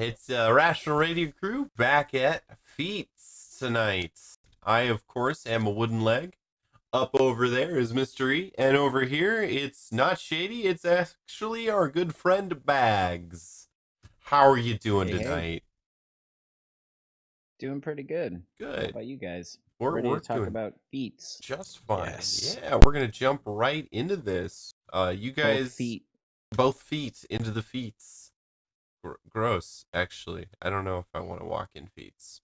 It's Rational Radio Crew back at Feats tonight. I, of course, am a wooden leg. Up over there is Mystery, and over here it's not Shady, it's actually our good friend Bags. How are you doing Hey, tonight? doing pretty good. How Good. about you guys? Ready We're to talk doing about feats? just fine. Yes. Yeah, we're gonna jump right into this. You Both guys feet. both feet into the feats. Gross, actually. I don't know if I want to walk in feats.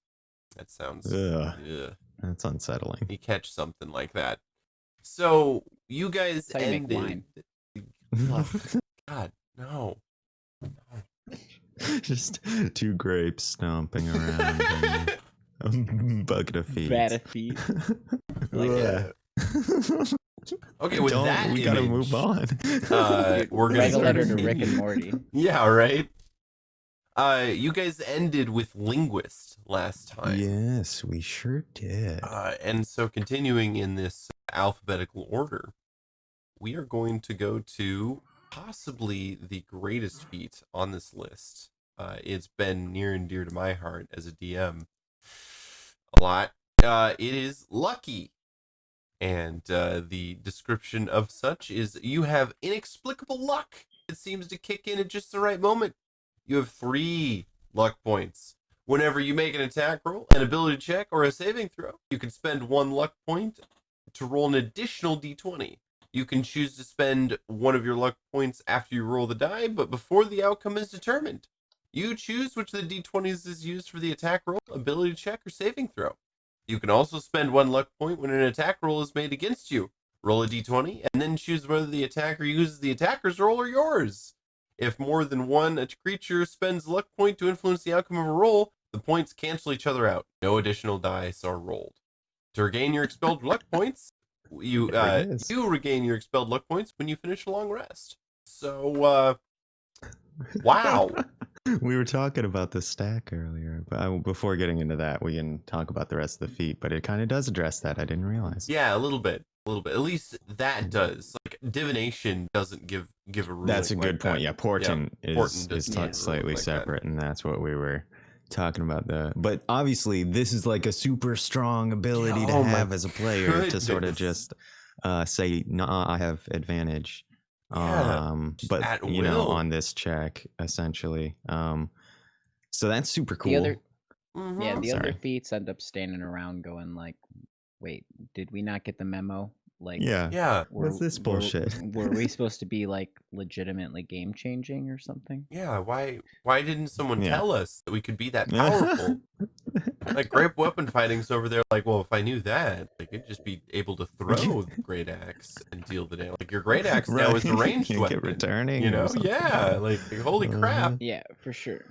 That sounds. Ugh, Ugh. that's unsettling. You catch something like that. So you guys That's how you make ended. wine. Oh, God, no. Just two grapes stomping around and a bucket of feet. Bad of feet. Like Yeah. Okay, with that we image, gotta move on. we're gonna Write a letter to continue. Rick and Morty. Yeah, right. You guys ended with linguist last time. Yes, we sure did. And so continuing in this alphabetical order, we are going to go to possibly the greatest feat on this list. It's been near and dear to my heart as a DM a lot. It is lucky. And the description of such is you have inexplicable luck. It seems to kick in at just the right moment. You have 3 luck points. Whenever you make an attack roll, an ability check, or a saving throw, you can spend 1 luck point to roll an additional d20. You can choose to spend one of your luck points after you roll the die, but before the outcome is determined. You choose which of the d20s is used for the attack roll, ability check, or saving throw. You can also spend 1 luck point when an attack roll is made against you. Roll a d20 and then choose whether the attacker uses the attacker's roll or yours. If more than one creature spends luck point to influence the outcome of a roll, the points cancel each other out. No additional dice are rolled. To regain your expelled luck points, you regain your expelled luck points when you finish a long rest. So, wow. We were talking about the stack earlier, but before getting into that, we can talk about the rest of the feat. But it kind of does address that. I didn't realize. Yeah, a little bit. At least that does. Like divination doesn't give a ruling. That's a good like point. that. Yeah, portent is not slightly like separate, and that's what we were talking about. But obviously, this is like a super strong ability to have as a player to sort of just say, "Nah, I have advantage." Yeah, but you know, on this check, essentially. So that's super cool. The other, Mhm. yeah, the other Sorry. feats end up standing around going like, "Wait, did we not get the memo? Like, Yeah, What's this bullshit? Were we supposed to be like legitimately game changing or something?" yeah. Why didn't someone Yeah. tell us that we could be that powerful? Like great weapon fighting's over there. Like, well, if I knew that, I could just be able to throw the great axe and deal the damage. Like your great axe now is a ranged You weapon. get returning, You or know? something. Yeah. Like holy crap. Yeah, for sure.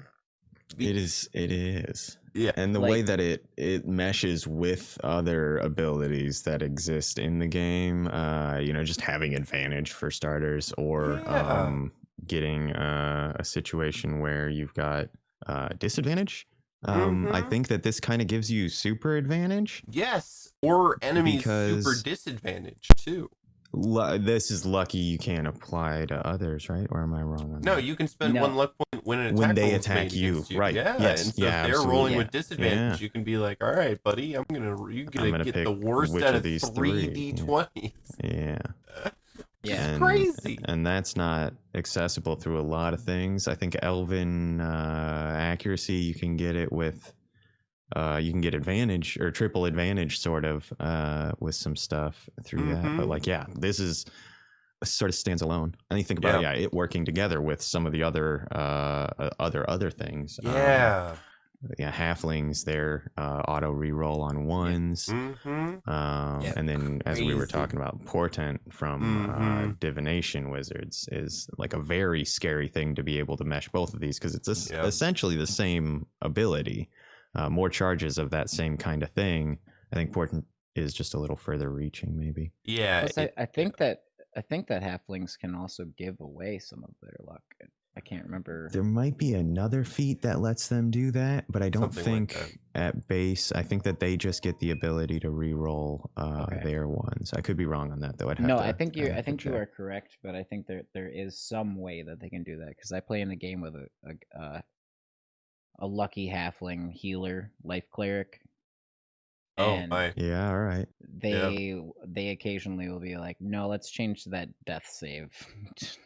It is. Yeah. And the Like- way that it meshes with other abilities that exist in the game, you know, just having advantage for starters, or Yeah. getting a situation where you've got disadvantage. I think that this kind of gives you super advantage. Yes, or enemies Because- super disadvantage too. This is lucky you can't apply to others, right? Or am I wrong on No, that? you can spend No. 1 luck point when an attack When they roll is attack made you, against you. right. Yeah, Yes, and so yeah, if they're rolling absolutely. with disadvantage, Yeah. you can be like, all right, buddy, you're gonna get pick the worst which out of of these 3 three, yeah. d20s. Yeah. Yeah. And, Crazy. And that's not accessible through a lot of things. I think Elven accuracy, you can get it with, you can get advantage or triple advantage sort of with some stuff through that. But like, yeah, this is sort of stands alone. And you think about it working together with some of the other things. Yeah. Halflings, their auto reroll on ones. And then as we were crazy. talking about, portent from divination wizards is like a very scary thing to be able to mesh both of these, because it's essentially the same ability, more charges of that same kind of thing. I think portent is just a little further reaching, maybe. Yeah. Plus, I think that halflings can also give away some of their luck. I can't remember. There might be another feat that lets them do that, but I don't Something like think at base. I think that they just get the ability to re-roll their ones. I could be wrong on that, though. I think you are correct, but I think there is some way that they can do that, because I play in a game with a lucky halfling healer, life cleric, Oh and my. Yeah, all right. they occasionally will be like, no, let's change that death save.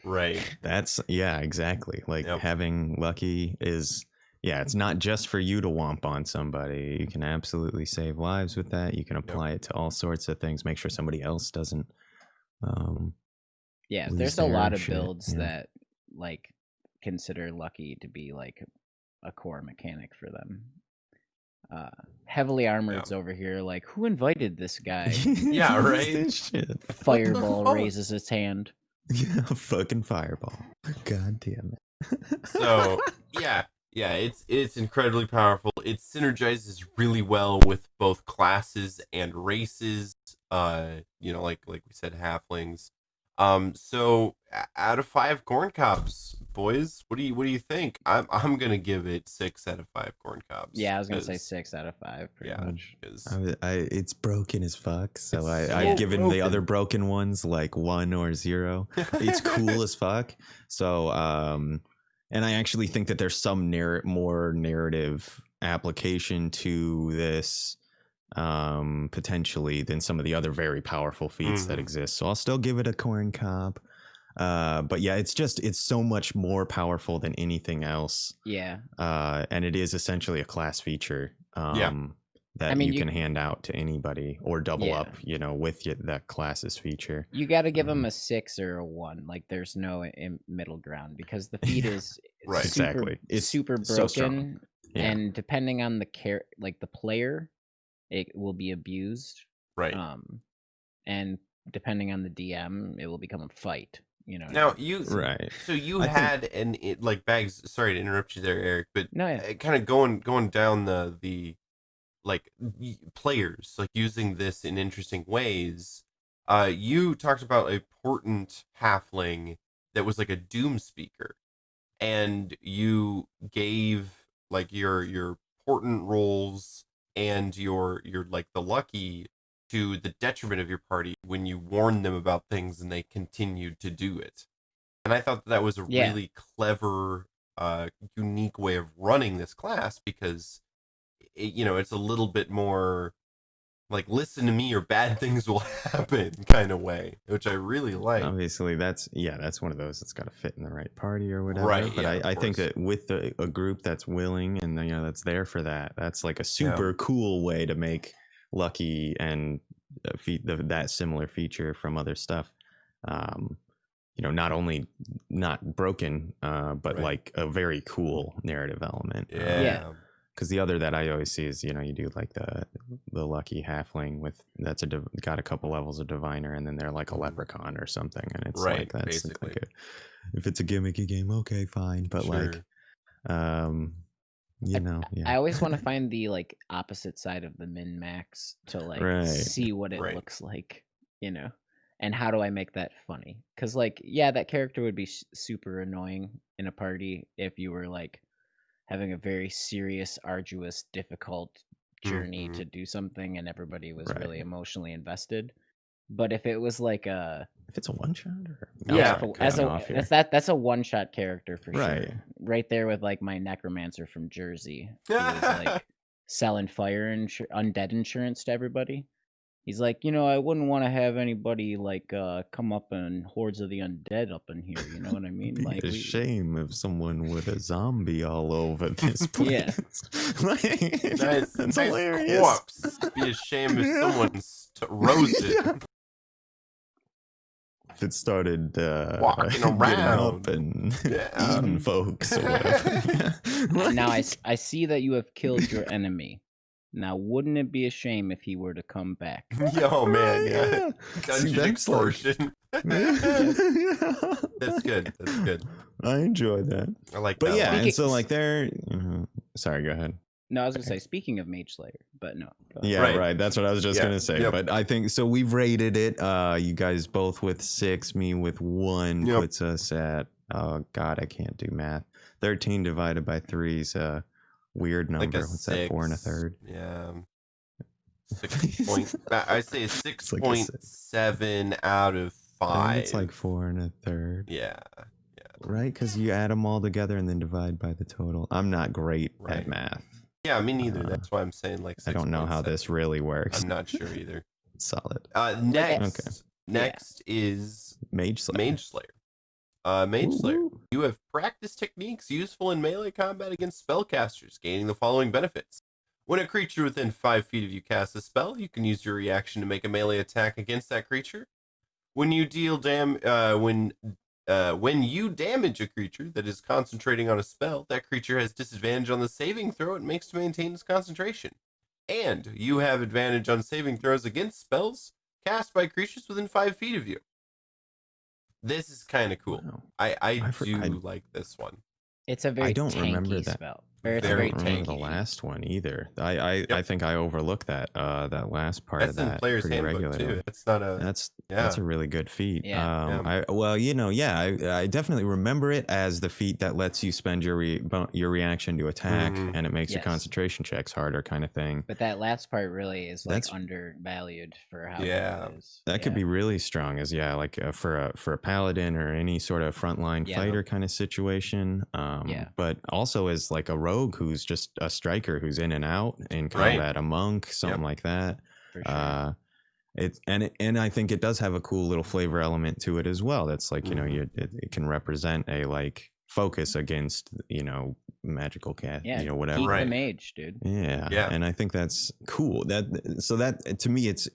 Right. That's yeah, exactly. Like Yep. having lucky is yeah, it's not just for you to womp on somebody. You can absolutely save lives with that. You can apply it to all sorts of things. Make sure somebody else doesn't Yeah, lose there's a their lot of shit. builds Yeah. that like consider lucky to be like a core mechanic for them. Heavily armored's over here like, who invited this guy? Yeah, What's right? this shit? Fireball fuck? raises its hand. Yeah, fucking fireball. God damn it. So yeah, it's incredibly powerful. It synergizes really well with both classes and races. Like we said, halflings. So out of 5 corn cobs, boys, what do you think? I'm gonna give it 6 out of 5 corn cobs. Yeah, I was gonna say 6 out of 5, pretty Yeah, much. It's broken as fuck. So It's so I've given the other broken. broken ones like 1 or 0. It's cool as fuck. So and I actually think that there's some more narrative application to this potentially than some of the other very powerful feats that exist. So I'll still give it a corn cob. But yeah, it's so much more powerful than anything else. Yeah. And it is essentially a class feature. That I mean, you can hand out to anybody or double Yeah. up, with that class's feature. You got to give them a 6 or a 1. Like, there's no middle ground because the feat is Right. super, Exactly. It's super so strong. broken, Yeah. and depending on the player, it will be abused. Right. And depending on the DM, it will become a fight. You know. Now Right. So you I had like Bags. Sorry to interrupt you there, Eric, but No, yeah. kind of going down the like players like using this in interesting ways. You talked about a portent halfling that was like a doom speaker, and you gave like your portent rolls and your like the lucky to the detriment of your party when you warned them about things and they continued to do it. And I thought that was a Yeah. really clever, unique way of running this class because it's a little bit more like listen to me or bad things will happen kind of way, which I really like. Obviously, that's one of those that's got to fit in the right party or whatever. Right, But yeah, I of think course. that with a group that's willing and that's there for that, that's like a super cool way to make lucky and that similar feature from other stuff. Not only not broken, but Right. like a very cool narrative element. Yeah. Because the other that I always see is you do like the lucky halfling with that's got a couple levels of diviner, and then they're like a leprechaun or something, and it's Right, like that's basically. like if it's a gimmicky game, okay, fine, but Sure. I always want to find the like opposite side of the min max to like Right. see what it Right. looks like, and how do I make that funny? Because like, yeah, that character would be super annoying in a party if you were like having a very serious, arduous, difficult journey to do something and everybody was really emotionally invested. But if it was like if it's a one shot, that's a one shot character for Right. sure. Right there with like my necromancer from Jersey, who was like selling fire and undead insurance to everybody. He's like, I wouldn't want to have anybody like come up and hordes of the undead up in here. You know what I mean? Be Like, a shame if someone with a zombie all over this place. Yeah. That's hilarious. Corpse. Be a shame if someone's roasted. Yeah. If it started Walking getting around up and eating folks or whatever. Now I see that you have killed your enemy. Now, wouldn't it be a shame if he were to come back? Oh man, yeah. See, Dungeon that's extortion. That's good. That's good. I enjoy that. I like But that. yeah, one. and so like they're sorry, go ahead. No, I was gonna say, speaking of Mage Slayer, but no. Yeah, right. That's what I was just gonna say. Yep. But I think so. We've rated it. You guys both with 6, me with 1 puts us at. Oh God, I can't do math. 13 divided by 3 is a weird number. Like a What's that? 4 1/3. Yeah. 6 point. I say 6.7 out of 5. It's like 4 1/3. Yeah. right? Because you add them all together and then divide by the total. I'm not great Right. at math. Yeah, me neither. That's why I'm saying like 6. I don't know how this really works. I'm not sure either. Solid. Next is Mage Slayer. Mage Slayer. Woo-woo. You have practice techniques useful in melee combat against spellcasters, gaining the following benefits. When a creature within 5 feet of you casts a spell, you can use your reaction to make a melee attack against that creature. When you deal when you damage a creature that is concentrating on a spell, that creature has disadvantage on the saving throw it makes to maintain its concentration. And you have advantage on saving throws against spells cast by creatures within 5 feet of you. This is kind of cool. Wow. I do like this one. It's a very I don't remember tanky that. spell. Or it's I Very don't remember the tanky. last one either. I think I overlooked that last part That's of that in Player's pretty Handbook regularly. too. It's not a That's a really good feat. Yeah. I definitely remember it as the feat that lets you spend your reaction to attack, and it makes your Yes. concentration checks harder, kind of thing. But that last part really is like That's- undervalued for how Yeah. good it is. That could be really strong as for a paladin or any sort of frontline Yeah. fighter kind of situation. But also as like a rogue who's just a striker who's in and out in combat, a monk, something like that. For sure. And I think it does have a cool little flavor element to it as well. That's like, it can represent a like focus against, magical cat, whatever. Keep Right. the mage, dude. Yeah. And I think that's cool. That to me, it's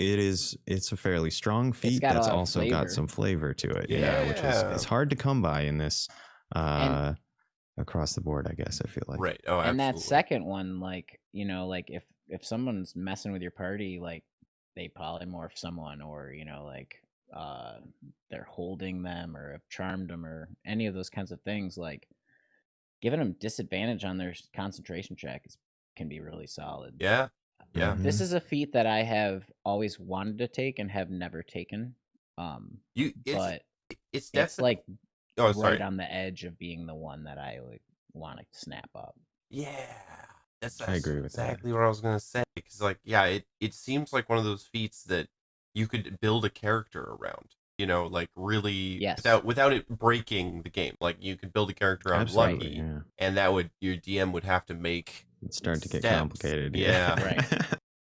a fairly strong feat got a that's lot of also flavor. got some flavor to it. Yeah. Which is it's hard to come by in this And- across the board, I guess. I feel like. Right. Oh, absolutely. And that second one, like, like if someone's messing with your party, like they polymorph someone, or they're holding them or have charmed them or any of those kinds of things, like giving them disadvantage on their concentration check can be really solid. Yeah. Yeah. This is a feat that I have always wanted to take and have never taken. But it's it's like oh, sorry. right on the edge of being the one that I like want to snap up. Yeah. I agree with exactly what I was gonna say. Because it seems like one of those feats that you could build a character around. Like really without it breaking the game. Like you could build a character around Absolutely, Lucky, and that your DM would have to make It'd start to get steps. complicated. Yeah. Right.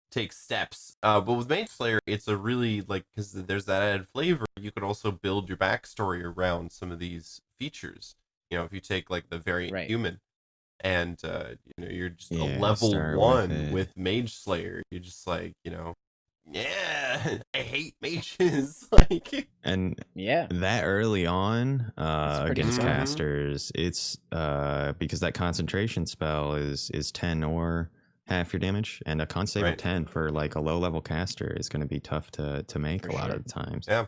Take steps. But with Mage Slayer, it's a really because there's that added flavor. You could also build your backstory around some of these features. If you take like the variant human, and you're just a level 1 with Mage Slayer, you're just like yeah, I hate mages. And that early on against casters, it's because that concentration spell is 10 or half your damage, and a con save of 10 for like a low level caster is going to be tough to make a lot of the times. Yeah.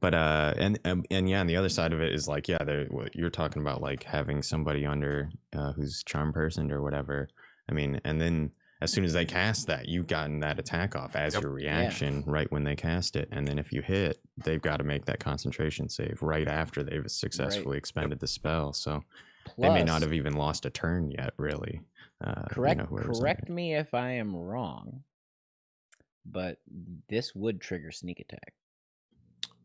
But and on the other side of it is like what you're talking about, like having somebody under who's charm personed or whatever. I mean, and then as soon as they cast that, you've gotten that attack off as your reaction right when they cast it, and then if you hit, they've got to make that concentration save right after they've successfully expended the spell. So they may not have even lost a turn yet, really. Correct me if I am wrong, but this would trigger sneak attack.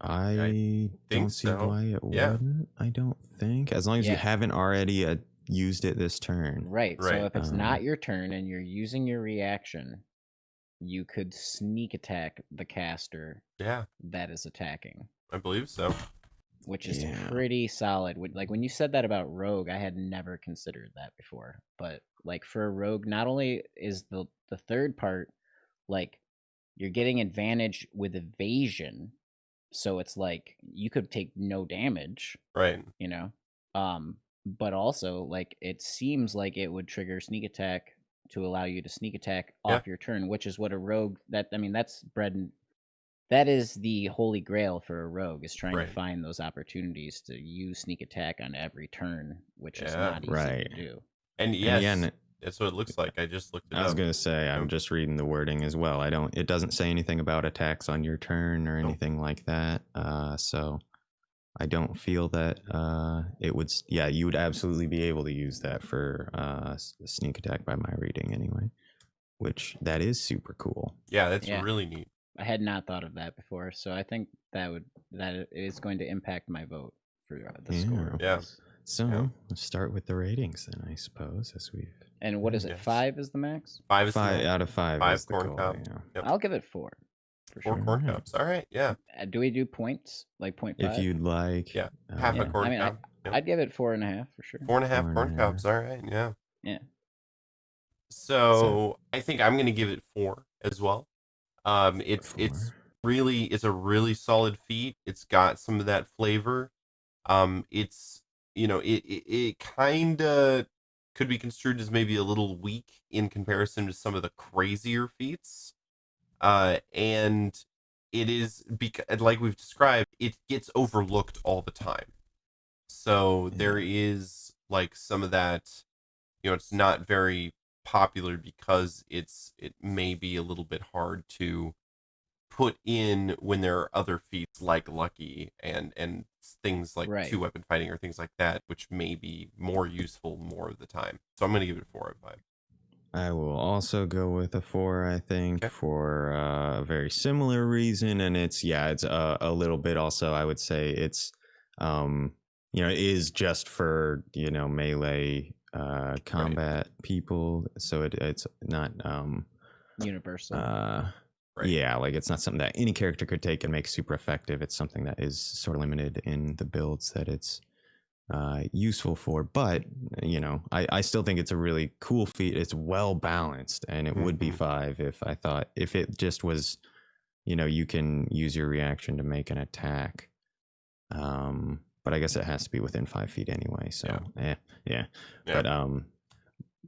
I don't see why it wouldn't. I don't think, as long as you haven't already used it this turn. Right. So if it's not your turn and you're using your reaction, you could sneak attack the caster. Yeah. That is attacking. I believe so. Which is pretty solid. Like when you said that about rogue, I had never considered that before. But like for a rogue, not only is the third part, like you're getting advantage with evasion, so it's like you could take no damage. Right. But also like it seems like it would trigger sneak attack to allow you to sneak attack off your turn, which is what a rogue that's that is the holy grail for a rogue, is trying to find those opportunities to use sneak attack on every turn, which is not easy to do. And that's what it looks like. I just looked it up. I was going to say, I'm just reading the wording as well. It doesn't say anything about attacks on your turn or anything like that. So I don't feel that it would, you would absolutely be able to use that for sneak attack by my reading anyway, which that is super cool. Yeah, that's really neat. I had not thought of that before, so I think that is going to impact my vote for the score. Yeah. So Yeah. let's start with the ratings then, I suppose, as we've And what is it? Yes. 5 is the max? 5 is the 5 max. out of 5 5 is the corn goal. cob. Yeah. Yep. I'll give it 4 for 4 sure. corn Alright. cobs. All right. Yeah. Do we do points like 0.5? If you'd like, Yeah. Half yeah. a corn I mean, cob. Yep. I'd give it 4.5 for sure. 4.5 corn cobs. All right. Yeah. Yeah. So I think I'm gonna give it 4 as well. It's 4. it's a really solid feat. It's got some of that flavor. It's it kind of could be construed as maybe a little weak in comparison to some of the crazier feats. And it is because, like we've described, it gets overlooked all the time. So there is like some of that, it's not very popular because it may be a little bit hard to put in when there are other feats like lucky and things like Right. 2-weapon fighting or things like that, which may be more useful more of the time. So I'm going to give it 4 out of 5. I will also go with a 4, I think, Okay. for a very similar reason. And it's a little bit also, I would say it's, it is just for, melee combat people. So it's not, Universal. Right. yeah, like it's not something that any character could take and make super effective. It's something that is sort of limited in the builds that it's useful for. But I still think it's a really cool feat. It's well balanced, and it would be 5 if it just was, you can use your reaction to make an attack. But I guess it has to be within 5 feet anyway. So yeah.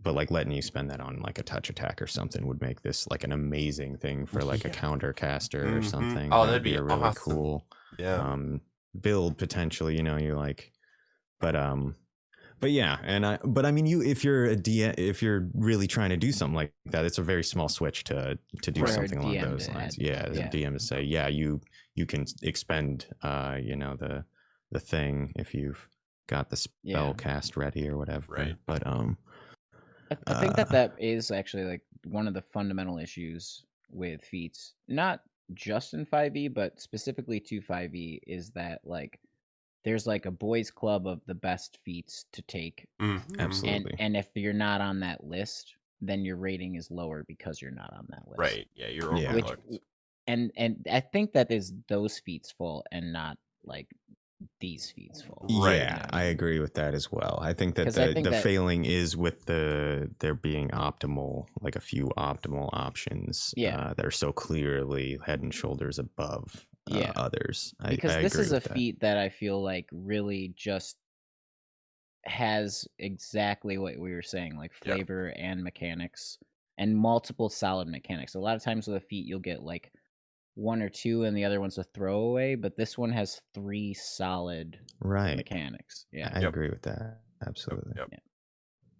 But like letting you spend that on like a touch attack or something would make this like an amazing thing for like a counter caster or something. Oh, That that'd would be a really awesome. cool build potentially. You're like, but yeah, but I mean, if you're if you're really trying to do something like that, it's a very small switch to do something along those lines. The DM to say, you can expend the thing if you've got the spell cast ready or whatever. Right. But I think that is actually like one of the fundamental issues with feats, not just in 5e, but specifically to 5e, is that like there's like a boys club of the best feats to take. Absolutely. And if you're not on that list, then your rating is lower because you're not on that list. Right. Yeah, you're overlooked. And I think that is those feats' fault and not like these feats' fault. Right. Yeah, I agree with that as well. I think that the failing is with there being optimal, like a few optimal options that are so clearly head and shoulders above others. Because I this agree is a with that. feat that I feel like really just has exactly what we were saying, like flavor and mechanics and multiple solid mechanics. A lot of times with a feat, you'll get like 1 or 2 and the other one's a throwaway, but this one has 3 solid mechanics. Yeah, I agree with that. Absolutely. Yep. Yeah.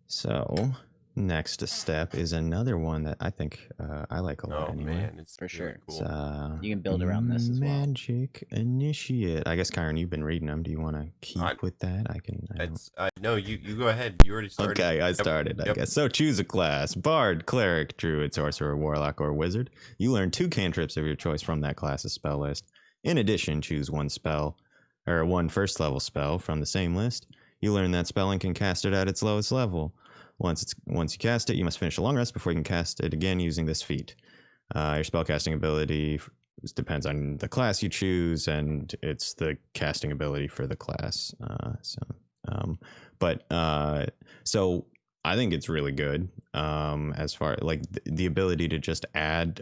So next step is another one that I think I like a lot. Man, it's for sure. Cool. You can build around this as well. Magic Initiate. I guess, Kyron, you've been reading them. Do you want to keep with that? No, you go ahead. You already started. Okay, I started, I guess. So choose a class: Bard, Cleric, Druid, Sorcerer, Warlock, or Wizard. You learn 2 cantrips of your choice from that class's spell list. In addition, choose one first level spell from the same list. You learn that spell and can cast it at its lowest level. Once you cast it, you must finish a long rest before you can cast it again using this feat. Your spellcasting ability depends on the class you choose, and it's the casting ability for the class. So I think it's really good as far like the ability to just add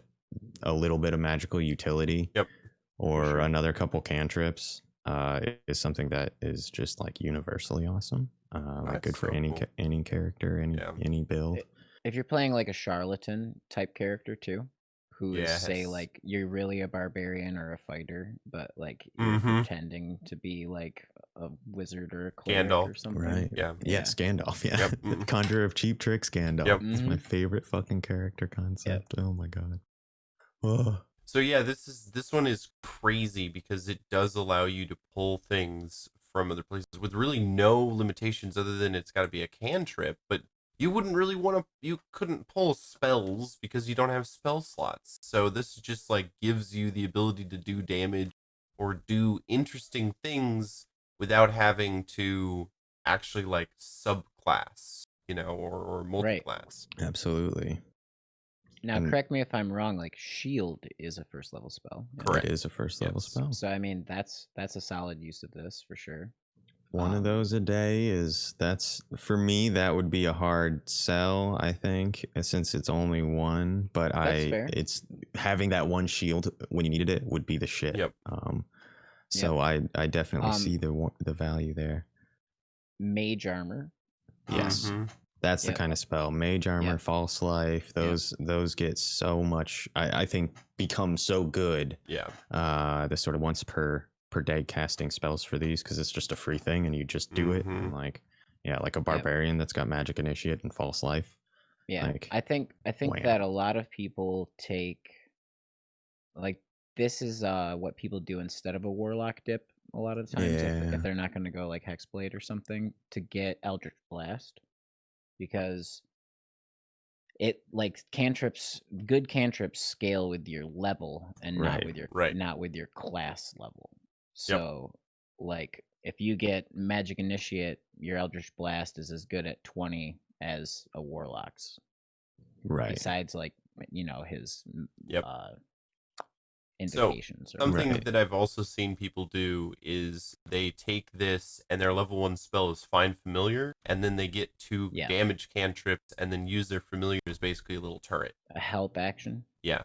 a little bit of magical utility or another couple cantrips is something that is just like universally awesome. Like good for any character, any build. If you're playing like a charlatan type character too, who is say like you're really a barbarian or a fighter, but like you're pretending to be like a wizard or a cleric or something. Right. Yeah. Yes, Gandalf. Yeah. The Conjurer of Cheap Tricks, Gandalf. It's my favorite fucking character concept. Oh my god. Oh. So yeah, this one is crazy because it does allow you to pull things from other places with really no limitations other than it's got to be a cantrip, but you wouldn't really you couldn't pull spells because you don't have spell slots. So this just like gives you the ability to do damage or do interesting things without having to actually like subclass, or Right. multiclass. Absolutely. Now, And correct me if I'm wrong. Like shield is a first level spell. Yeah. Correct. it is a first level Yes. spell. So I mean, that's a solid use of this for sure. One of those a day that's for me, that would be a hard sell, I think, since it's only one. But That's fair. it's having that one shield when you needed it would be the shit. Yep. So I definitely Um, see the value there. Mage armor. Yes. Mhm. That's the Yep. kind of spell. Mage armor, Yep. false life, those get so much, I think become so good. Yeah. The sort of once per day casting spells for these, because it's just a free thing and you just do it. And like a barbarian that's got magic initiate and false life. Yeah. Like, I think wham. that a lot of people take like this is what people do instead of a warlock dip a lot of the times Yeah. if they're not going to go like hexblade or something to get eldritch blast, because it like good cantrips scale with your level and not with your class level. So like if you get magic initiate, your eldritch blast is as good at 20 as a warlock's, Right. besides like his Yep. invocations. So something that I've also seen people do is they take this and their level 1 spell is Find Familiar, and then they get 2 damage cantrips and then use their familiar as basically a little turret. A help action. Yeah.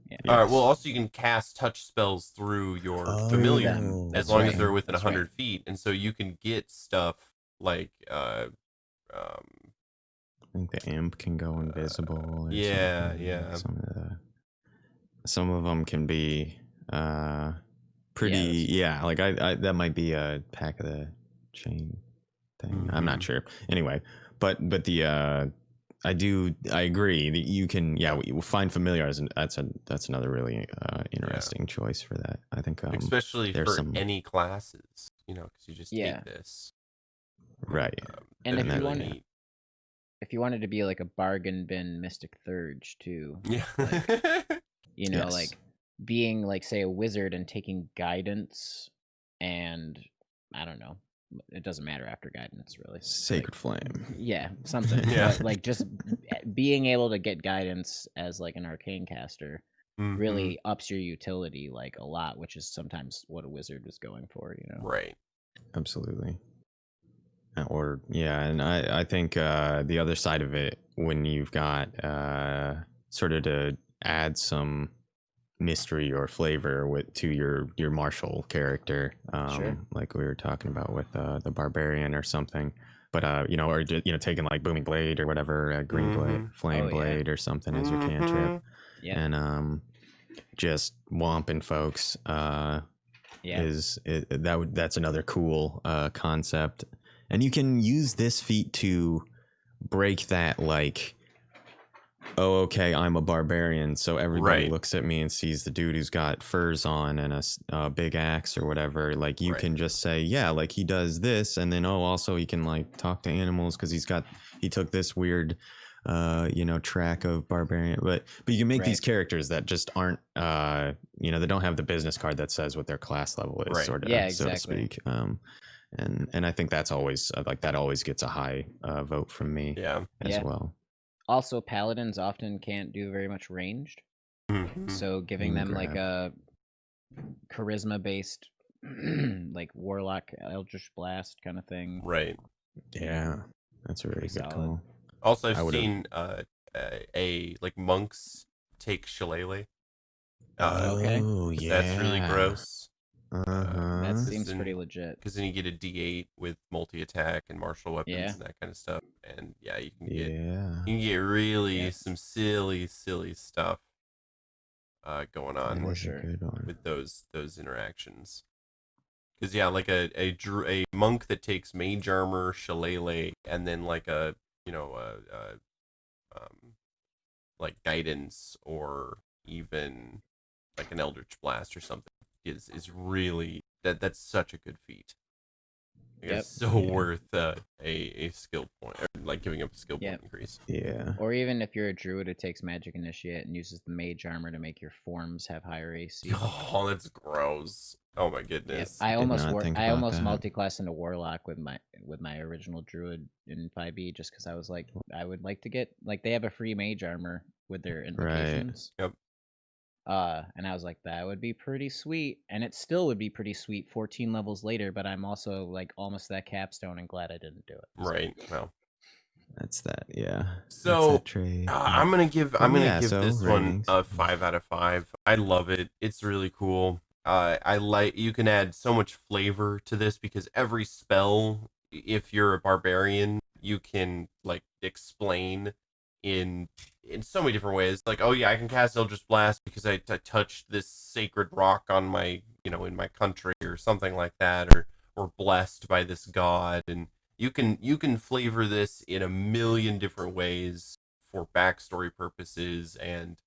Yeah. All right. Well, also you can cast touch spells through your familiar as long as they're within 100 feet, and so you can get stuff like I think the imp can go invisible. Or yeah. Some of them can be pretty. Yeah, like I that might be a pack of the chain thing. I'm not sure. Anyway, but the I agree that you can. Yeah, Find Familiar that's another really interesting choice for that. I think especially for any classes, because you just take this. Right. And if you wanted to be like a bargain bin Mystic Thurge too, like, like being like say a wizard and taking guidance, and I don't know, it doesn't matter after guidance really. Sacred Flame. Yeah, something. But like just being able to get guidance as like an arcane caster really ups your utility like a lot, which is sometimes what a wizard was going for, Right. Absolutely. And I think the other side of it, when you've got sort of to add some mystery or flavor to your martial character, like we were talking about with the barbarian or something, but or taking like booming blade or whatever, green blade, flame blade or something as your cantrip, and just whomping folks. That's another cool concept. And you can use this feat to break that, like, oh, okay, I'm a barbarian, so everybody looks at me and sees the dude who's got furs on and a big axe or whatever. Like, you can just say, yeah, like, he does this, and then, also he can, like, talk to animals because he took this weird, track of barbarian. But you can make these characters that just aren't, they don't have the business card that says what their class level is, sort of, so to speak. And I think that's always that always gets a high vote from me as well. Also, paladins often can't do very much ranged, so giving them like a charisma based like warlock eldritch blast kind of thing. Right. Yeah, that's a really good call. Also, I've seen like monks take shillelagh. Okay. That's really gross. That seems pretty legit. Because then you get a D8 with multi-attack and martial weapons and that kind of stuff. And you can get really some silly stuff going on with those interactions. Because like a monk that takes mage armor, shillelagh, and then like a like guidance or even like an eldritch blast or something is really that's such a good feat. It's so worth a skill point, or like giving up a skill point increase. Yeah. Or even if you're a druid who takes magic initiate and uses the mage armor to make your forms have higher AC. Oh, that's gross. Oh my Yep. goodness. I Did almost not think I about almost that. multi-classed into Warlock with my original Druid in 5e just because I was like, I would like to get like they have a free mage armor with their invocations. Yep. And I was like, that would be pretty sweet, and it still would be pretty sweet 14 levels later. But I'm also like almost that capstone and glad I didn't do it. So. Right. Well. That's that. Yeah. That's So that trade. I'm gonna give So this one ratings. a 5 out of 5. I love it. It's really cool. I like you can add so much flavor to this because every spell, if you're a barbarian, you can like explain in so many different ways. Like, oh yeah, I can cast Eldritch Blast because I touched this sacred rock on my in my country or something like that, or blessed by this god, and you can flavor this in a million different ways for backstory purposes, and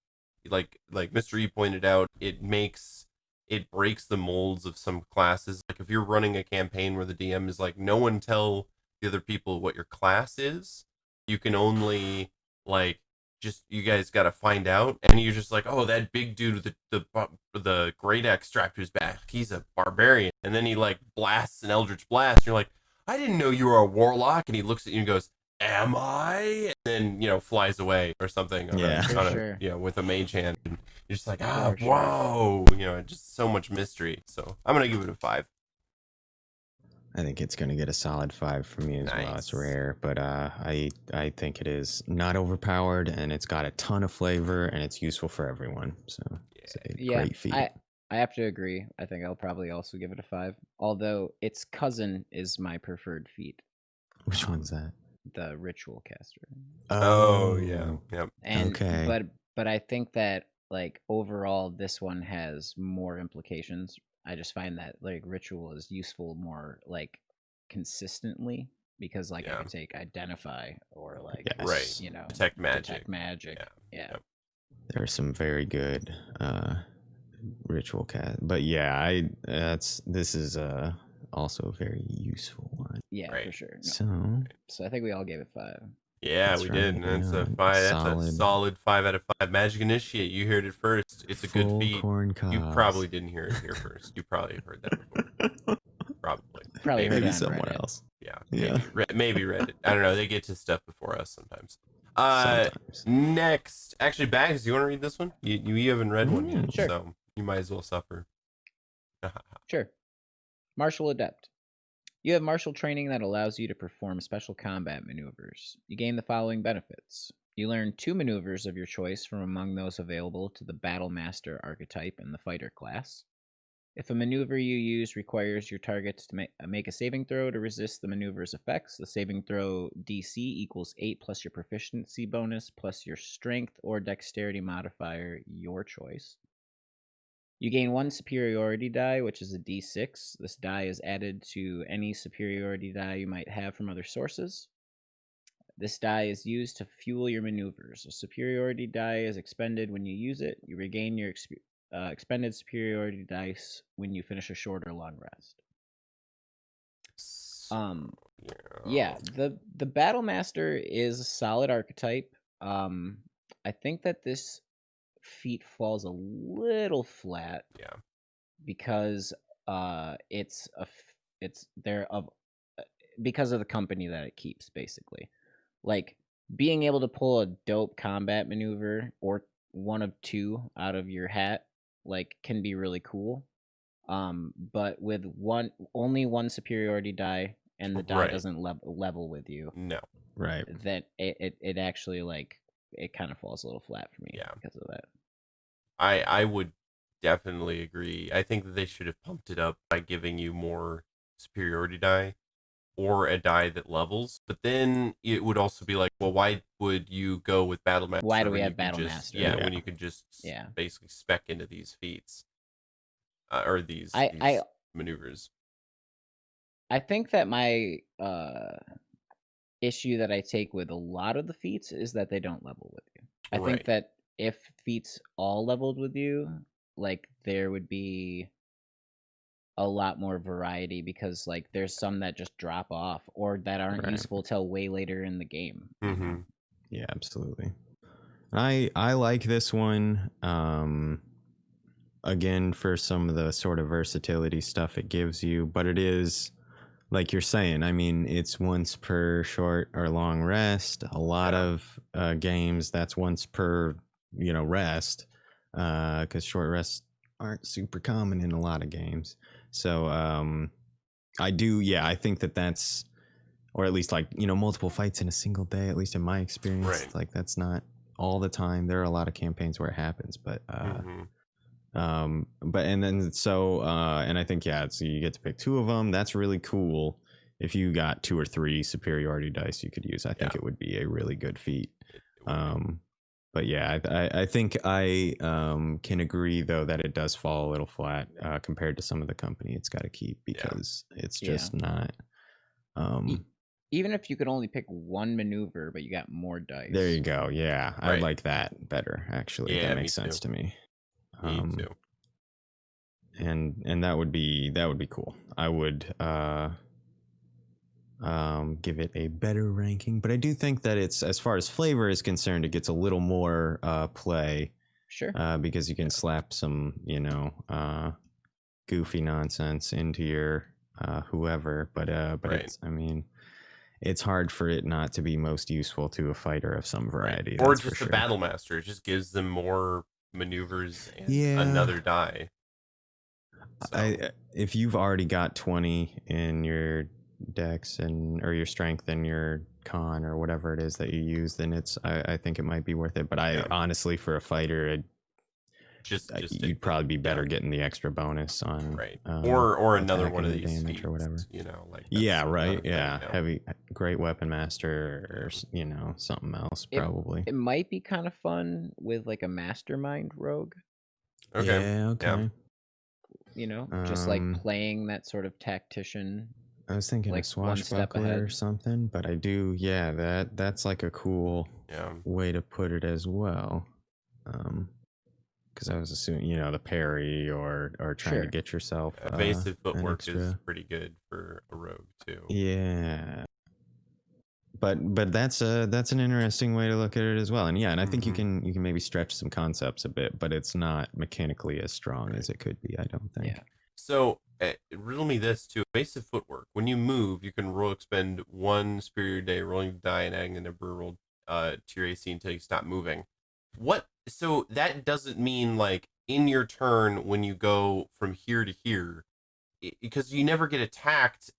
like Mr. E pointed out, it breaks the molds of some classes. Like if you're running a campaign where the DM is like, no one tell the other people what your class is. You can only like just you guys got to find out, and you're just like, oh, that big dude with the great axe strapped to his back, he's a barbarian, and then he like blasts an eldritch blast. And you're like, I didn't know you were a warlock, and he looks at you and goes, am I? And then flies away or something on Yeah. For on sure. with a mage hand. And you're just like, For sure. whoa, just so much mystery. So I'm gonna give it a 5. I think it's gonna get a solid 5 from me as well. Nice. It's rare, but I think it is not overpowered, and it's got a ton of flavor, and it's useful for everyone. So it's a great feat. I have to agree. I think I'll probably also give it a 5. Although its cousin is my preferred feat. Which one's that? The Ritual Caster. Oh yeah, yep. And Okay. but I think that like overall this one has more implications. I just find that like Ritual is useful more like consistently because like I Yeah. can take Identify or like Yes. Right. Detect magic. Yeah. Yep. There are some very good ritual cast, but yeah, this is also a very useful one. Yeah, for Right. sure. So So I think we all gave it 5. Yeah, That's we right, did. And that's a yeah. 5. That's a Solid. solid 5 out of 5. Magic Initiate. You heard it first. It's a good full feat. corncob. You probably didn't hear it here first. You probably heard that before. Probably. Probably heard maybe it on somewhere Reddit. else. Yeah. Yeah. Maybe Reddit. I don't know. They get to stuff before us sometimes. Sometimes. Next, actually, Bags, do you want to read this one? You haven't read one yet, Sure. so you might as well suffer. Sure. Martial Adept. You have martial training that allows you to perform special combat maneuvers. You gain the following benefits. You learn 2 maneuvers of your choice from among those available to the Battle Master archetype in the fighter class. If a maneuver you use requires your targets to make a saving throw to resist the maneuver's effects, the saving throw DC equals 8 plus your proficiency bonus plus your strength or dexterity modifier, your choice. You gain 1 superiority die, which is a d6. This die is added to any superiority die you might have from other sources. This die is used to fuel your maneuvers. A superiority die is expended when you use it. You regain your expended superiority dice when you finish a short or long rest. Yeah, the Battle Master is a solid archetype. I think that this feat falls a little flat. Yeah. Because it's they're of because of the company that it keeps, basically. Like being able to pull a dope combat maneuver or one of 2 out of your hat like can be really cool. But with only 1 superiority die and the die Right. doesn't level with you, No. Right. that it actually like it kind of falls a little flat for me because of that. I would definitely agree. I think that they should have pumped it up by giving you more superiority die or a die that levels. But then it would also be like, well, why would you go with Battle Master? Why do we when have you could Battle just- Master? Yeah, when you could just basically spec into these feats or these maneuvers. I think that my issue that I take with a lot of the feats is that they don't level with you. I think that if feats all leveled with you, like there would be a lot more variety because like there's some that just drop off or that aren't useful till way later in the game. Mm-hmm. Yeah, absolutely. I like this one. again, for some of the sort of versatility stuff it gives you, but it is like you're saying. I mean, it's once per short or long rest. A lot Yeah. of games that's once per rest, because short rests aren't super common in a lot of games. So I do, yeah, I think that's, or at least like multiple fights in a single day. At least in my experience, Right. like that's not all the time. There are a lot of campaigns where it happens, but and then so and I think, yeah, so you get to pick two of them. That's really cool. If you got 2 or 3 superiority dice you could use, I think Yeah. it would be a really good feat. It would be. But yeah, I think I can agree though that it does fall a little flat compared to some of the company it's got to keep, because it's Yeah. just not. Even if you could only pick one maneuver, but you got more dice. There you go. Yeah, I Right. like that better. Actually, Yeah, that me makes sense too. to me. Me too. And that would be cool. I would give it a better ranking, but I do think that it's, as far as flavor is concerned, it gets a little more play. Sure. Because you can slap some goofy nonsense into your whoever, but Right. it's, I mean, it's hard for it not to be most useful to a fighter of some variety. Or That's just for a sure. battle master. It just gives them more maneuvers and Yeah. another die. So. If you've already got 20 in your dex or your strength and your con or whatever it is that you use, then I think it might be worth it. But I honestly, for a fighter, you'd probably be better getting the extra bonus on or another one of the these damage feats, or whatever. like right. Yeah, heavy, great weapon master, or something else probably. It might be kind of fun with like a mastermind rogue. Okay. Yeah. Okay. Just like playing that sort of tactician. I was thinking like a swashbuckler or something, but I do, yeah, that's like a cool way to put it as well. Because I was assuming, the parry or trying to get yourself evasive footwork extra. is pretty good for a rogue too. Yeah. But that's an interesting way to look at it as well. And yeah, and I think you can maybe stretch some concepts a bit, but it's not mechanically as strong as it could be, I don't think. Yeah. So riddle me this too: evasive footwork. When you move, you can expend 1 superior day rolling the die and adding the number rolled to your AC until you stop moving. What? So that doesn't mean like in your turn when you go from here to here, because you never get attacked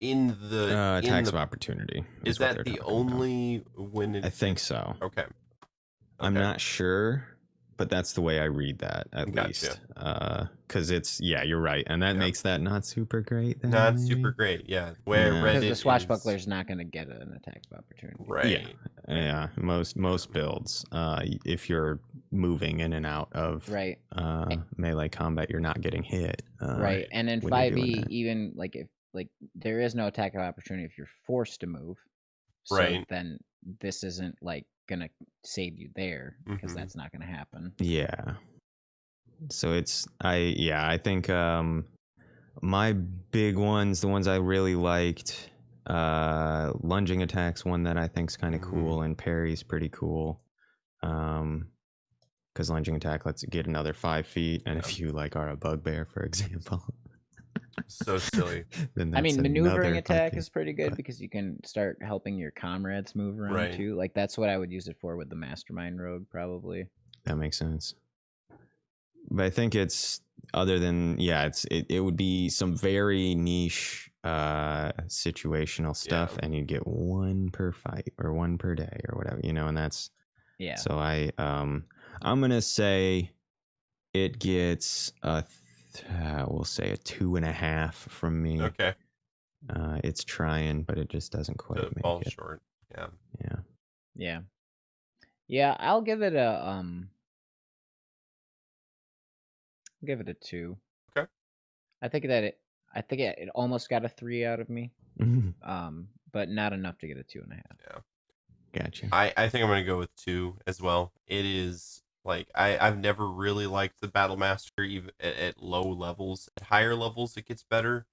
in the attacks of opportunity. Is that the only when? I think so. Okay. I'm not sure, but that's the way I read that, at least. Because it's, yeah, you're right, and that makes that not super great. Then, not super great, yeah. Because the swashbuckler is not going to get an attack of opportunity. Right. Yeah. Most builds, if you're moving in and out of melee combat, you're not getting hit. Right. And in 5e, even like if there is no attack of opportunity if you're forced to move. So then this isn't like gonna save you there, because that's not gonna happen. Yeah. So it's I think my big ones, the ones I really liked, lunging attacks, one that I think's kind of cool, and parry's pretty cool. Because lunging attack lets you get another 5 feet, and if you are a bugbear, for example. So silly. Then I mean, maneuvering attack is pretty good because you can start helping your comrades move around too. Like that's what I would use it for with the mastermind rogue, probably. That makes sense. But I think it's, other than, it would be some very niche situational stuff, and you'd get 1 per fight or 1 per day or whatever, and that's so I'm gonna say it gets we'll say a 2.5 from me. Okay. It's trying, but it just doesn't quite make fall it. short. Yeah, I'll give it a give it a 2. Okay. I think it almost got a 3 out of me. But not enough to get a 2.5. Yeah. Gotcha. I think I'm gonna go with 2 as well. It is like I've never really liked the Battle Master, even at low levels. At higher levels it gets better,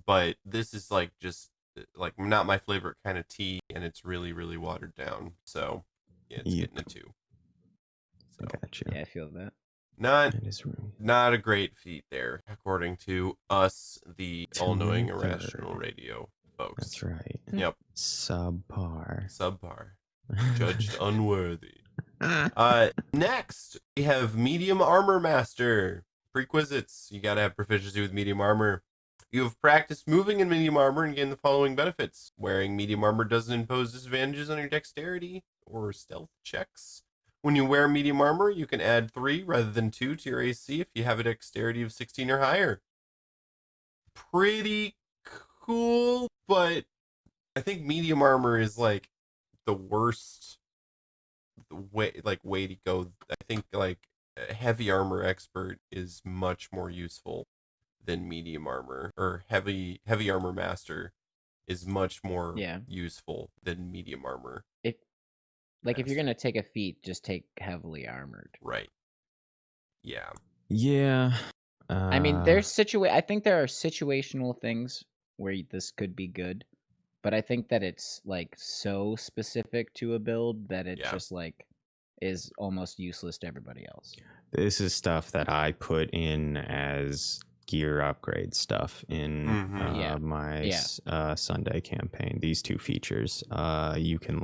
but this is like just like not my favorite kind of tea, and it's really, really watered down. So yeah, it's getting a 2. So Gotcha. Yeah, I feel that. Not That is not a great feat there, according to us, the all-knowing 2/3. irrational radio folks. That's right. Yep. Subpar. Subpar. Judged unworthy. Next we have medium armor master. Prerequisites: you gotta have proficiency with medium armor. You have practiced moving in medium armor and gain the following benefits. Wearing medium armor doesn't impose disadvantages on your dexterity or stealth checks. When you wear medium armor, you can add 3 rather than 2 to your AC if you have a dexterity of 16 or higher. Pretty cool, but I think medium armor is like the worst way to go. I think like a heavy armor expert is much more useful than medium armor, or heavy armor master is much more Yeah. useful than medium armor. If you're master. gonna take a feat, just take heavily armored. Right. Yeah. Yeah. I mean, I think there are situational things where this could be good, but I think that it's like so specific to a build that it Yeah. just like is almost useless to everybody else. This is stuff that I put in as gear upgrade stuff in Mhm. my Sunday campaign. These 2 features, you can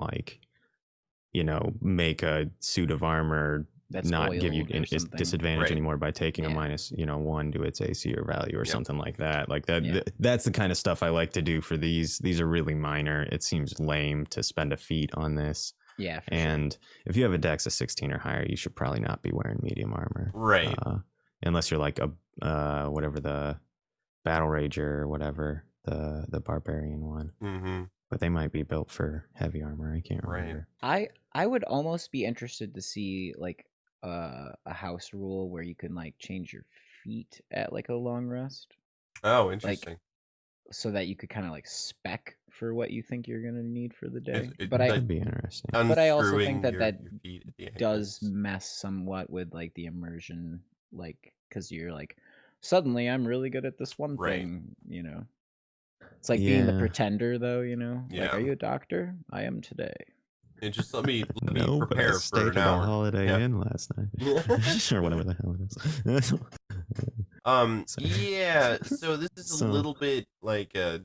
make a suit of armor That's not give you oiled or its something. disadvantage Right. anymore by taking a Yeah. minus 1 to its AC or value or Yep. something like that. Like that. Yeah. That's the kind of stuff I like to do for these. These are really minor. It seems lame to spend a feat on this. Yeah, for And if you have a dex of 16 or higher, you should probably not be wearing medium armor. Right. Unless you're like a whatever, the battle rager or whatever, the barbarian one. Mm-hmm. But they might be built for heavy armor. I can't Right. remember. I would almost be interested to see like a house rule where you can like change your feet at like a long rest, Oh, interesting. so that you could kind of like spec for what you think you're gonna need for the day. It- But That I could be interesting. but I also Unscrewing think that your, that your feet at the does ankles. mess somewhat with like the immersion, like because you're like suddenly I'm really good at this one Right. thing, It's like being the Yeah. pretender, though, Like, Yeah. are you a doctor? I am today. And just let me No, but I prepare for stayed an at a hour. Holiday Yeah. Inn last night, or whatever the hell it is. So- Yeah. So this is a So- little bit like a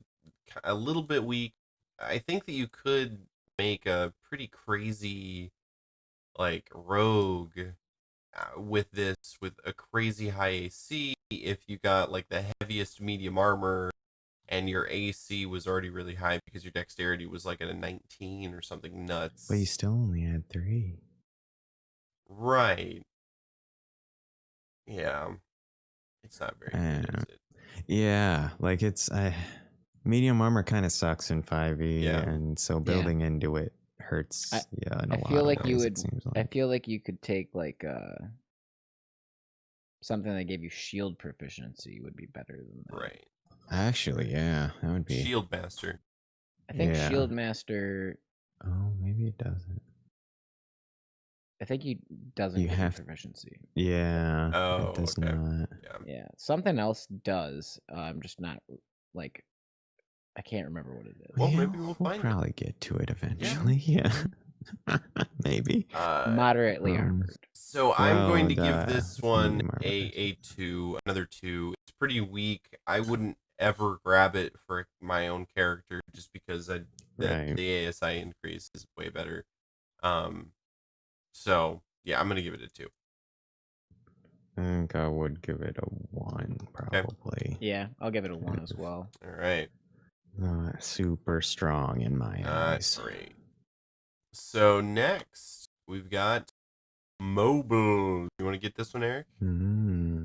little bit weak. I think that you could make a pretty crazy like rogue with this, with a crazy high AC. If you got like the heaviest medium armor and your AC was already really high because your dexterity was like at a 19 or something nuts. But you still only had 3. Right. Yeah. It's not very good, is it? Yeah, like medium armor kind of sucks in 5e, Yeah. and so building into it hurts. In a I lot feel of like ways, you it would. seems I like. feel like you could take like something that gave you shield proficiency would be better than that. Right. Actually, yeah, that would be. Shield Master. I think Yeah. Shield Master. Oh, maybe it doesn't. I think he doesn't You give have- you proficiency. Yeah. Oh, it does okay. not. Yeah. Yeah, something else does. I'm just not like. I can't remember what it is. Well, maybe we'll find it. probably get to it eventually. Yeah. Maybe. Moderately um, armored. So I'm going to Well, give this one medium armor a 2, another 2. It's pretty weak. I wouldn't ever grab it for my own character just because Right. the ASI increase is way better. So yeah, I'm gonna give it a 2. I think I would give it a 1, probably. Yeah, I'll give it a 1 as well. All right. Not super strong in my eyes. Great. So next we've got mobile. You want to get this one, Eric?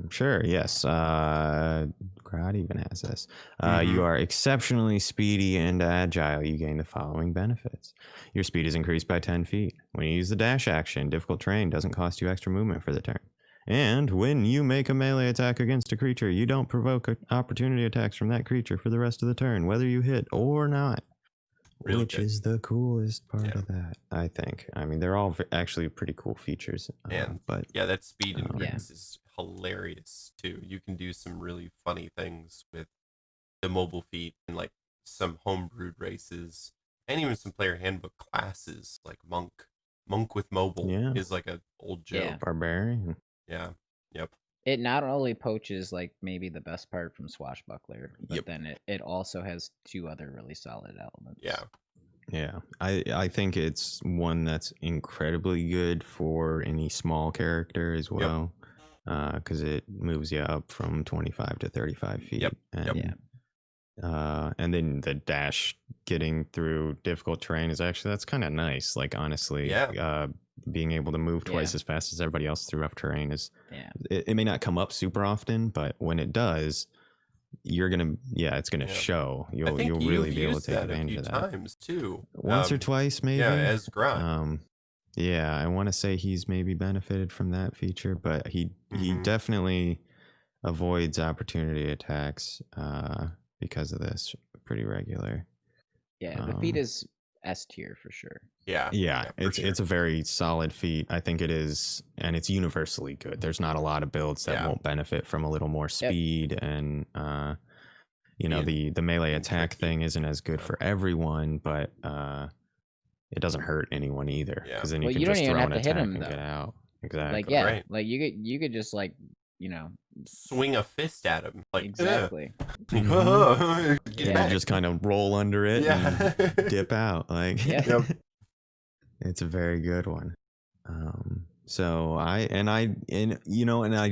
Sure, yes. Grad even has this. Mhm. You are exceptionally speedy and agile. You gain the following benefits. Your speed is increased by 10 feet. When you use the dash action, difficult terrain doesn't cost you extra movement for the turn. And when you make a melee attack against a creature, you don't provoke opportunity attacks from that creature for the rest of the turn, whether you hit or not. Really which good. is the coolest part Yeah. of that, I think. I mean, they're all actually pretty cool features. And but yeah, that speed Yeah. increase is hilarious too. You can do some really funny things with the mobile feat and like some homebrewed races and even some player handbook classes like monk with mobile Yeah. is like an old joke. Yeah. barbarian. Yeah. Yep. It not only poaches like maybe the best part from Swashbuckler, but Yep. then it also has two other really solid elements. Yeah. Yeah, I think it's one that's incredibly good for any small character as Yep. well, because it moves you up from 25 to 35 feet, Yep. and and then the dash getting through difficult terrain is actually that's kind of nice. Like honestly, Yeah. being able to move twice Yeah. as fast as everybody else through rough terrain is Yeah. it may not come up super often, but when it does, you're gonna it's gonna Yeah. show. I You'll think really you've be able to used take that a advantage few of that. times too. Once or twice, maybe. Yeah, as Grot. Yeah, I want to say he's maybe benefited from that feature, but he Mhm. definitely avoids opportunity attacks because of this pretty regular. Yeah, the feat is S tier for sure. Yeah. Yeah, for it's sure. a very solid feat. I think it is, and it's universally good. There's not a lot of builds that Yeah. won't benefit from a little more speed, and you know, Being- the melee being attack tricky. thing isn't as good Yeah. for everyone, but it doesn't hurt anyone either, Yeah. because then Well, you can you don't just even throw have an to hit attack him, and though. get out. Exactly. Like yeah, Right. like you could just like, you know, Swing a fist at him. Like exactly. Get And Yeah. you just kind of roll under it Yeah. and dip out. Like Yep. it's a very good one. So I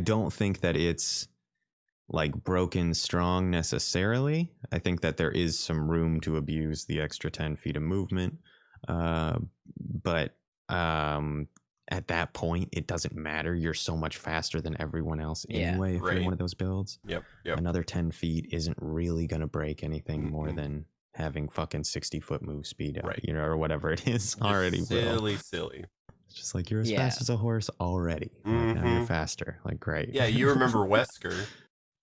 don't think that it's like broken strong necessarily. I think that there is some room to abuse the extra 10 feet of movement. But at that point, it doesn't matter. You're so much faster than everyone else Yeah. anyway. If you're Right. one of those builds, Yep. another 10 feet isn't really going to break anything more Mm-mm. than having fucking 60-foot move speed, Right. you know, or whatever it is Just already. silly. It's just like you're as Yeah. fast as a horse already. Like now you're Mhm. faster. Like great. Yeah, you remember Wesker?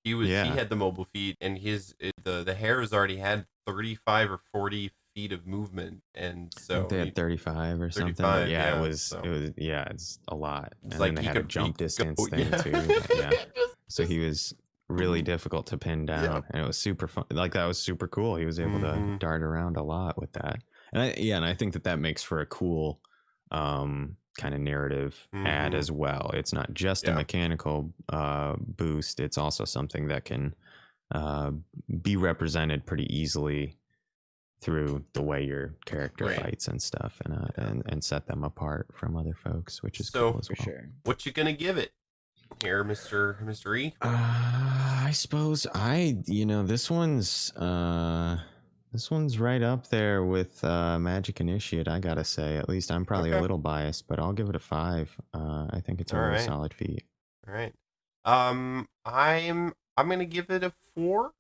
He Yeah. had the mobile feet, and the hares already had 35 or 40 feet of movement, and I so think they had 35 or something. But 35, yeah, yeah, it was so- it's a lot. It's And like then they he had a could jump go- distance thing yeah. too. But yeah. So he was really difficult to pin down. Yep. And it was super fun. Like that was super cool. He was able to Mhm. dart around a lot with that. And I think that makes for a cool kind of narrative add Mhm. as well. It's not just a Yeah. mechanical boost. It's also something that can be represented pretty easily through the way your character Right. fights and stuff, Yeah. and set them apart from other folks, which is So- cool as For well. sure. What you gonna give it here, Mr. E? I suppose this one's right up there with Magic Initiate. I gotta say, at least I'm probably a Okay. little biased, but I'll give it a 5. I think it's a All really right. solid feat. All right. I'm gonna give it a 4.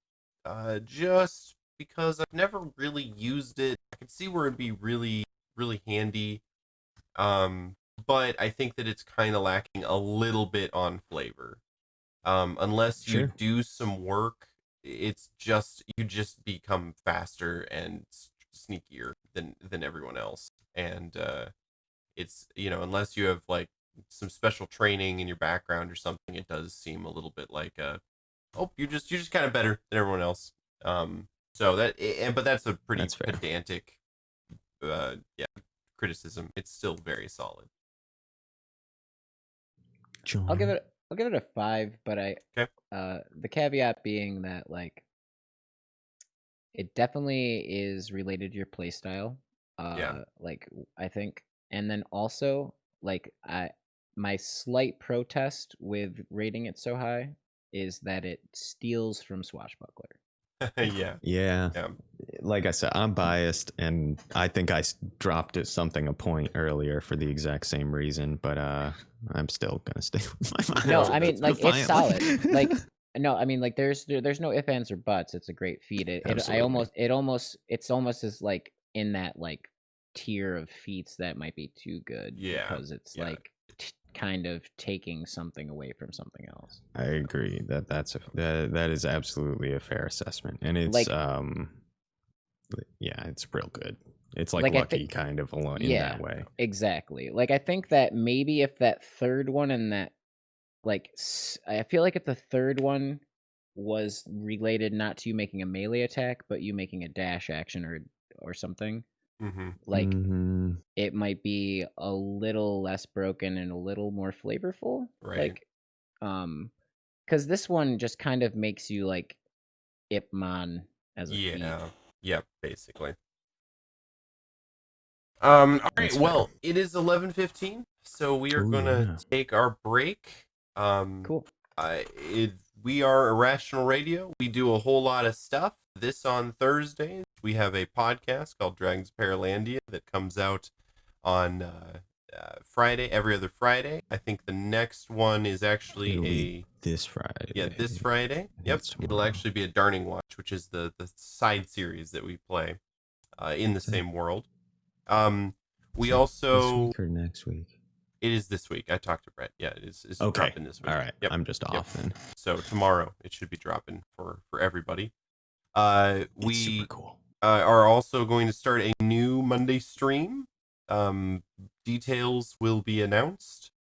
Just because I've never really used it. I can see where it'd be really, really handy. But I think that it's kind of lacking a little bit on flavor. Unless you Sure. do some work, it's just you just become faster and sneakier than everyone else. And it's unless you have like some special training in your background or something, it does seem a little bit like you're just kind of better than everyone else. So but that's a pretty That's fair. pedantic criticism. It's still very solid. I'll give John. it a 5, but Okay. the caveat being that like it definitely is related to your playstyle. Yeah. Like I think, and then also like my slight protest with rating it so high is that it steals from Swashbuckler. Yeah. Yeah. Yeah. Like I said, I'm biased, and I think I dropped it something a point earlier for the exact same reason, but I'm still gonna stay with my mind. No, I mean like it's solid. Defiantly. Like no, I mean like there's no ifs ands or buts. It's a great feat. Absolutely. It's almost as like in that like tier of feats that might be too good Yeah, because it's yeah. like kind of taking something away from something else. I agree that is absolutely a fair assessment, and it's Like- it's real good. It's like Like, I lucky think- kind of alone in Yeah. that way. Exactly. Like I think that maybe if that third one and that like I feel like if the third one was related not to you making a melee attack but you making a dash action or something, Mm-hmm. like Mhm. it might be a little less broken and a little more flavorful. Right. Like Because this one just kind of makes you like Ip Man as a feat. Yeah. Yep, basically. All right. That's Well, fair. it is 11:15, so we are Oh, gonna yeah. take our break. Cool. We are Irrational Radio. We do a whole lot of stuff. This on Thursdays, we have a podcast called Dragons of Paralandia that comes out on Friday, every other Friday. I think the next one is actually It'll be this Friday. this Friday. I think Yep, it's it'll tomorrow. actually be a Darning Watch, which is the side series that we play in the Is it same world. We this also week or next week? it is this week. I talked to Brett. Yeah, it is. It's Okay. dropping this week. All right. Yep. I'm just Yep. off then. So tomorrow it should be dropping for everybody. It's We super cool. are also going to start a new Monday stream. Details will be announced.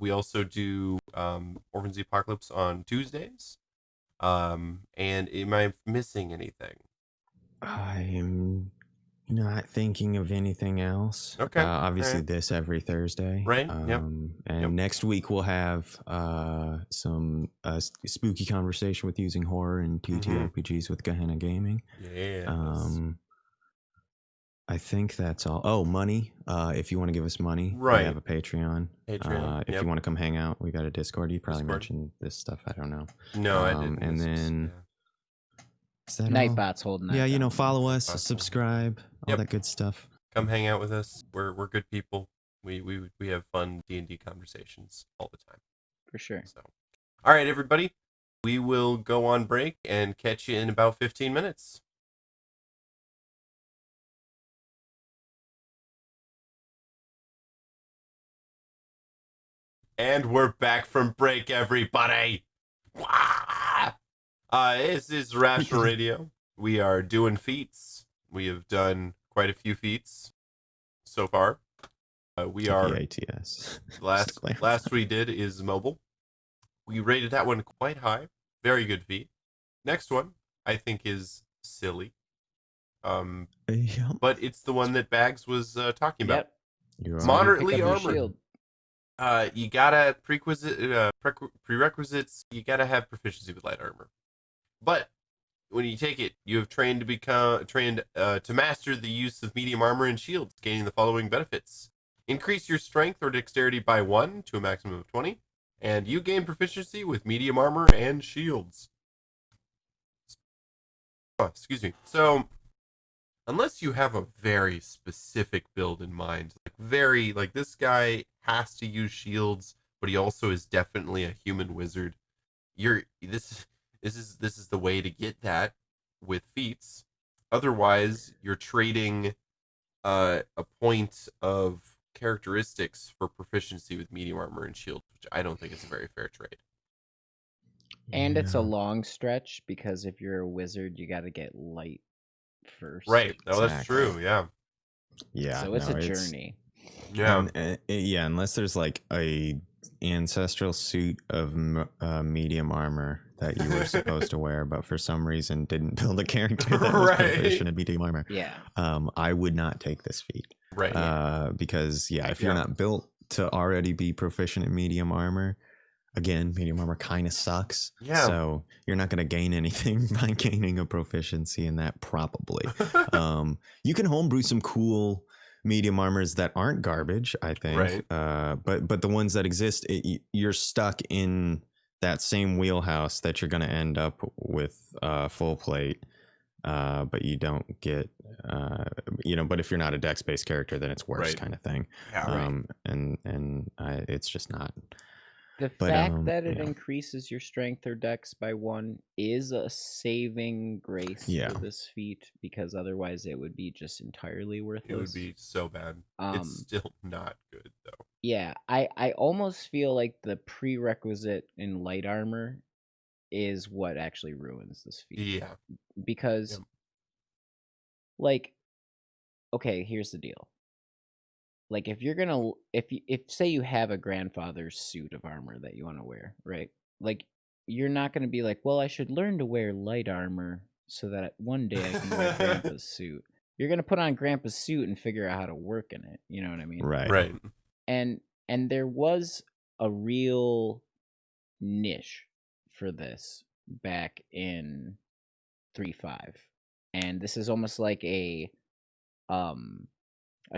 We also do Orphans of the Apocalypse on Tuesdays. And am I missing anything? I am not thinking of anything else. Okay. Obviously, Alright. this every Thursday. Right, yep. And Yep. next week we'll have some spooky conversation with using horror and TTRPGs with Gehenna Gaming. Yes. I think that's all. Oh, money. If you want to give us money, Right. we have a Patreon. Patreon, If yep. you want to come hang out, we got a Discord. You probably Discord. mentioned this stuff. I don't know. No, I didn't. And This is- then is that all? Nightbot's holding that. Yeah, down. follow us, Awesome. subscribe, all Yep. that good stuff. Come hang out with us. We're good people. We have fun D&D conversations all the time. For sure. So, all right, everybody, we will go on break and catch you in about 15 minutes. And we're back from break, everybody. This is Rational Radio. We are doing feats. We have done quite a few feats so far. We are ATS. last we did is mobile. We rated that one quite high. Very good feat. Next one I think is silly. Yep. But it's the one that Bags was talking about. Yep. You So are. Moderately pick up your armored. shield. You gotta prerequisites. You gotta have proficiency with light armor. But when you take it, you have trained to master the use of medium armor and shields, gaining the following benefits: increase your strength or dexterity by 1 to a maximum of 20, and you gain proficiency with medium armor and shields. Oh, excuse me. So, unless you have a very specific build in mind, like this guy has to use shields, but he also is definitely a human wizard. This is the way to get that with feats. Otherwise, you're trading a point of characteristics for proficiency with medium armor and shield, which I don't think is a very fair trade. And it's a Yeah. long stretch because if you're a wizard, you got to get light first. Right. Oh, that's Exactly. true. Yeah. Yeah. So it's no, a journey. Yeah. Yeah, unless there's like a ancestral suit of medium armor that you were supposed to wear, but for some reason didn't build a character that was Right. proficient in medium armor. Yeah. I would not take this feat. Right. Because if you're not built to already be proficient in medium armor, again, medium armor kind of sucks. Yeah. So you're not going to gain anything by gaining a proficiency in that, probably. You can homebrew some cool medium armors that aren't garbage, I think. Right. But the ones that exist, you're stuck in that same wheelhouse that you're going to end up with full plate. But you don't get, but if you're not a dex-based character, then it's worse, Right. kind of thing. Yeah. Right. It's just not. The fact that it increases your strength or dex by 1 is a saving grace for this feat, because otherwise it would be just entirely worthless. It would be so bad. It's still not good though. Yeah, I almost feel like the prerequisite in light armor is what actually ruins this feat. Yeah. Because okay, here's the deal. Like, if you're gonna, if say you have a grandfather's suit of armor that you want to wear, right? Like, you're not gonna be like, well, I should learn to wear light armor so that one day I can wear Grandpa's suit. You're gonna put on Grandpa's suit and figure out how to work in it. You know what I mean? Right. Right. And there was a real niche for this back in 3.5, and this is almost like a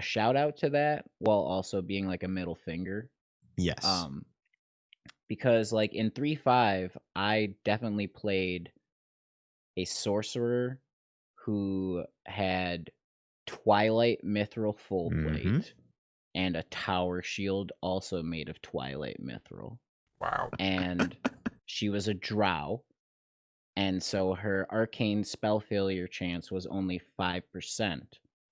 shout out to that, while also being like a middle finger. Yes. Because like in 3.5, I definitely played a sorcerer who had Twilight Mithril full plate and a tower shield also made of Twilight Mithril. Wow. And she was a drow, and so her arcane spell failure chance was only 5%.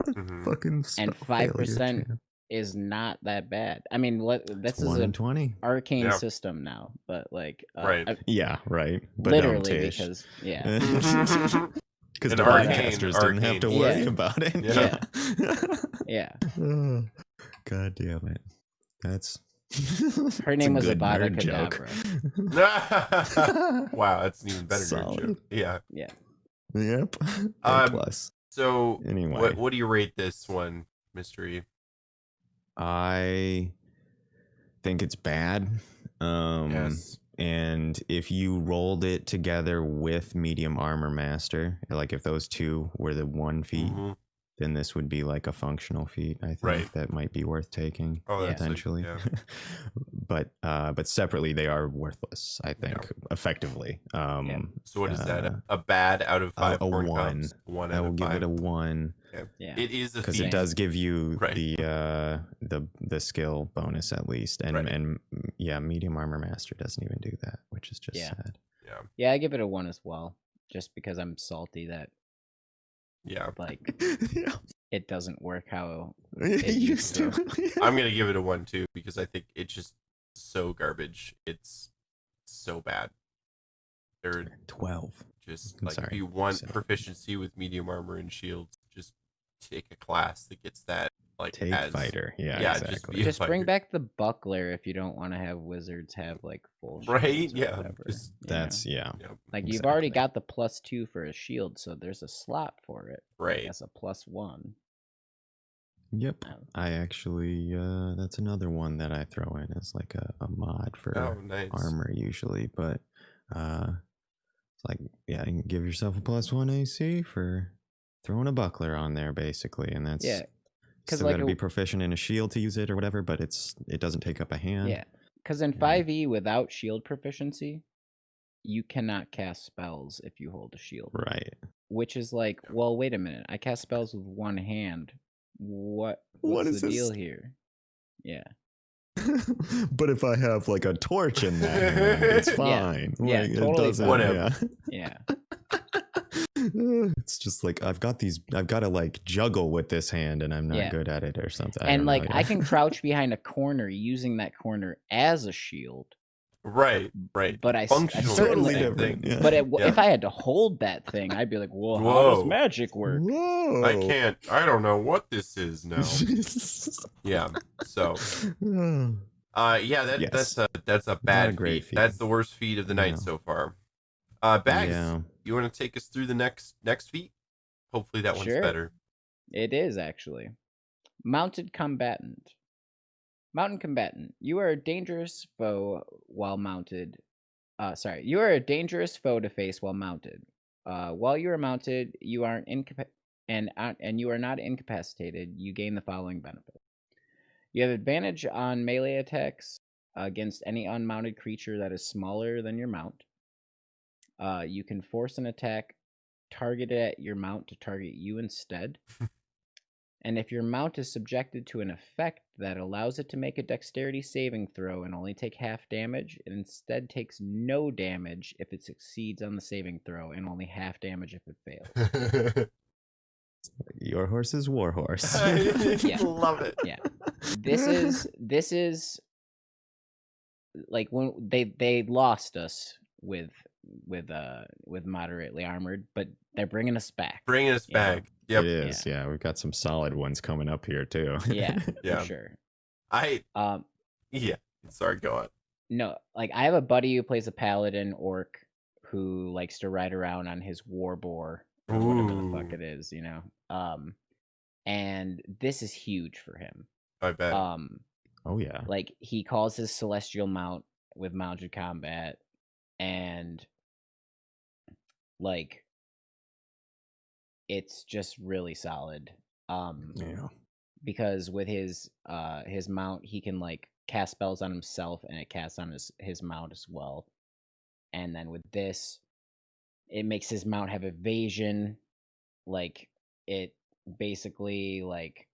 Mhm. Fucking And 5% is not that bad. I mean, this is an 20. arcane Yeah. system now, but like, Right. Yeah, right. But literally, Tish. because Because An divine arcane- casters didn't have to arcane worry Yeah. about it. Yeah. yeah. Oh, God damn it. That's Her that's a name was good Avada nerd joke. Wow, that's an even better nerd Solid. joke. Yeah. Yeah. Yep. A plus. So Anyway. what do you rate this one, Mystery? I think it's bad. Yes. And if you rolled it together with Medium Armor Master, like if those two were the one feat, Mhm. then this would be like a functional feat. I think Right. that might be worth taking Oh, that's potentially. yeah. But separately they are worthless, I think, effectively. So what is that? A bad out of 5 a corn 1. cobs? 1 I out will of give 5. it a 1. Okay. Yeah. It is a Because feat. it does give you Right. the skill bonus at least, and Right. and yeah, Medium Armor Master doesn't even do that, which is just sad. Yeah. Yeah, I give it a 1 as well, just because I'm salty that Yeah. like Yeah. it doesn't work how It used to. I'm going to give it a 1 too, because I think it's just so garbage. It's so bad. They're 12. just I'm like, if sorry. you want So- proficiency with medium armor and shields, just take a class that gets that. Like, Take as fighter. Yeah, yeah, just exactly. be a just bring fighter. back the buckler if you don't want to have wizards have like full shields Right? or Yeah. whatever, Just you know? That's yeah. like you've already exactly. got the +2 for a shield, so there's a slot for it. right. That's a +1. Yep. Um, I actually that's another one that I throw in as like a mod for Oh, nice. armor usually, but it's like, yeah, you can give yourself a +1 AC for throwing a buckler on there basically, and that's Yeah, because still like got to be proficient in a shield to use it or whatever, but it doesn't take up a hand. yeah, because in 5e without shield proficiency, you cannot cast spells if you hold a shield. Right. Which is like, well, wait a minute. I cast spells with one hand. What's is the this? deal here? Yeah. But if I have like a torch in that hand, it's fine. Yeah, Like, totally it doesn't, fine. Whatever. Yeah. It's just like I've got to like juggle with this hand and I'm not Yeah. good at it or something. I And don't like know, I yeah. can crouch behind a corner using that corner as a shield. Right. But I Functionally, certainly same different, thing. yeah. But Yeah. if I had to hold that thing, I'd be like, well, how does Whoa. magic work? Whoa. I can't. I don't know what this is now. Yeah. So. Yeah. Yes. That's a Not bad a great feat. That's the worst feat of the night No. so far. Bags. Yeah. You want to take us through the next feat? Hopefully that one's Sure. better. It is actually. Mounted combatant. Mountain combatant. You are a dangerous foe while mounted. You are a dangerous foe to face while mounted. While you are mounted, you aren't and you are not incapacitated. You gain the following benefit: you have advantage on melee attacks against any unmounted creature that is smaller than your mount. You can force an attack targeted at your mount to target you instead. And if your mount is subjected to an effect that allows it to make a dexterity saving throw and only take half damage, it instead takes no damage if it succeeds on the saving throw and only half damage if it fails. Your horse is war horse. Yeah. Love it. Yeah. This is like when they lost us with moderately armored, but they're bringing us back. Bringing us you know? back. Yep. It is. Yeah. We've got some solid ones coming up here too. Yeah, Yeah. for sure. Yeah. Sorry, go on. No, like I have a buddy who plays a paladin orc who likes to ride around on his war boar or whatever the fuck Ooh. it is, you know. And this is huge for him. I bet. Oh yeah. Like he calls his celestial mount with mounted combat like it's just really solid. Yeah. Because with his mount, he can like cast spells on himself, and it casts on his mount as well. And then with this, it makes his mount have evasion. Like it basically like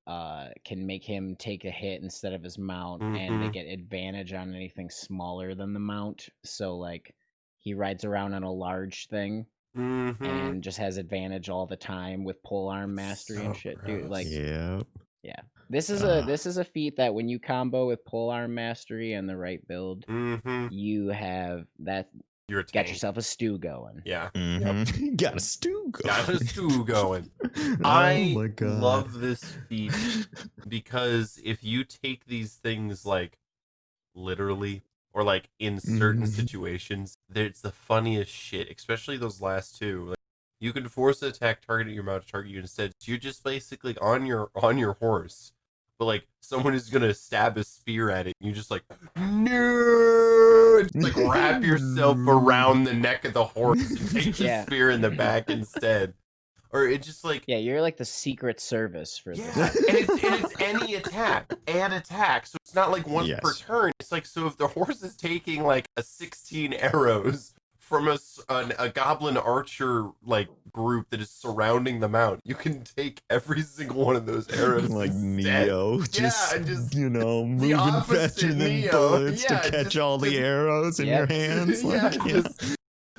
can make him take a hit instead of his mount, and they Mhm. get advantage on anything smaller than the mount. So like he rides around on a large thing Mhm. and just has advantage all the time with polearm mastery and So shit, dude. Like gross. Yep. yeah. This is Uh, a feat that when you combo with polearm mastery and the right build, Mhm. you have that You're a got tank. yourself a stew going. Yeah. mhm. Got a stew going. Got a stew going. Oh I my god. love this feat because if you take these things like literally or like in certain Mhm. situations, it's the funniest shit, especially those last two. Like, you can force an attack targeting your mount to target you instead. So you're just basically on your horse, but like someone is gonna stab a spear at it, and you just like no, just like wrap yourself around the neck of the horse and take the Yeah. spear in the back instead. Or it just like Yeah, you're like the Secret Service for this. yeah, and it's any attack, and attack. So it's not like once per Yes. turn. It's like so if the horse is taking like a 16 arrows from a goblin archer like group that is surrounding the mount, you can take every single one of those arrows Like instead. Neo, just, just you know, the moving faster opposite than Neo. bullets Yeah, to catch just all the to- arrows in Yep. your hands. yeah, Like, yeah. just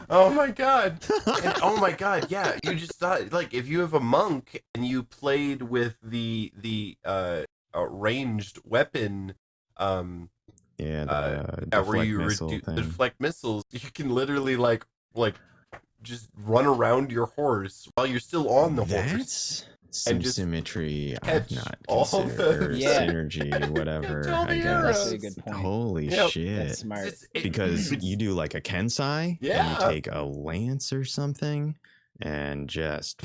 oh my god. And oh my god, yeah, you just thought like if you have a monk and you played with the ranged weapon Yeah, the where deflect you missile thing. deflect missiles, you can literally like just run around your horse while you're still on the horse. That's some just symmetry I've catch not all considered, or Yeah. synergy, whatever. Catch all I the guess. arrows. That's a good point. Holy Yep. shit! That's smart. Because you do like a Kensai, and Yeah. you take a lance or something, and just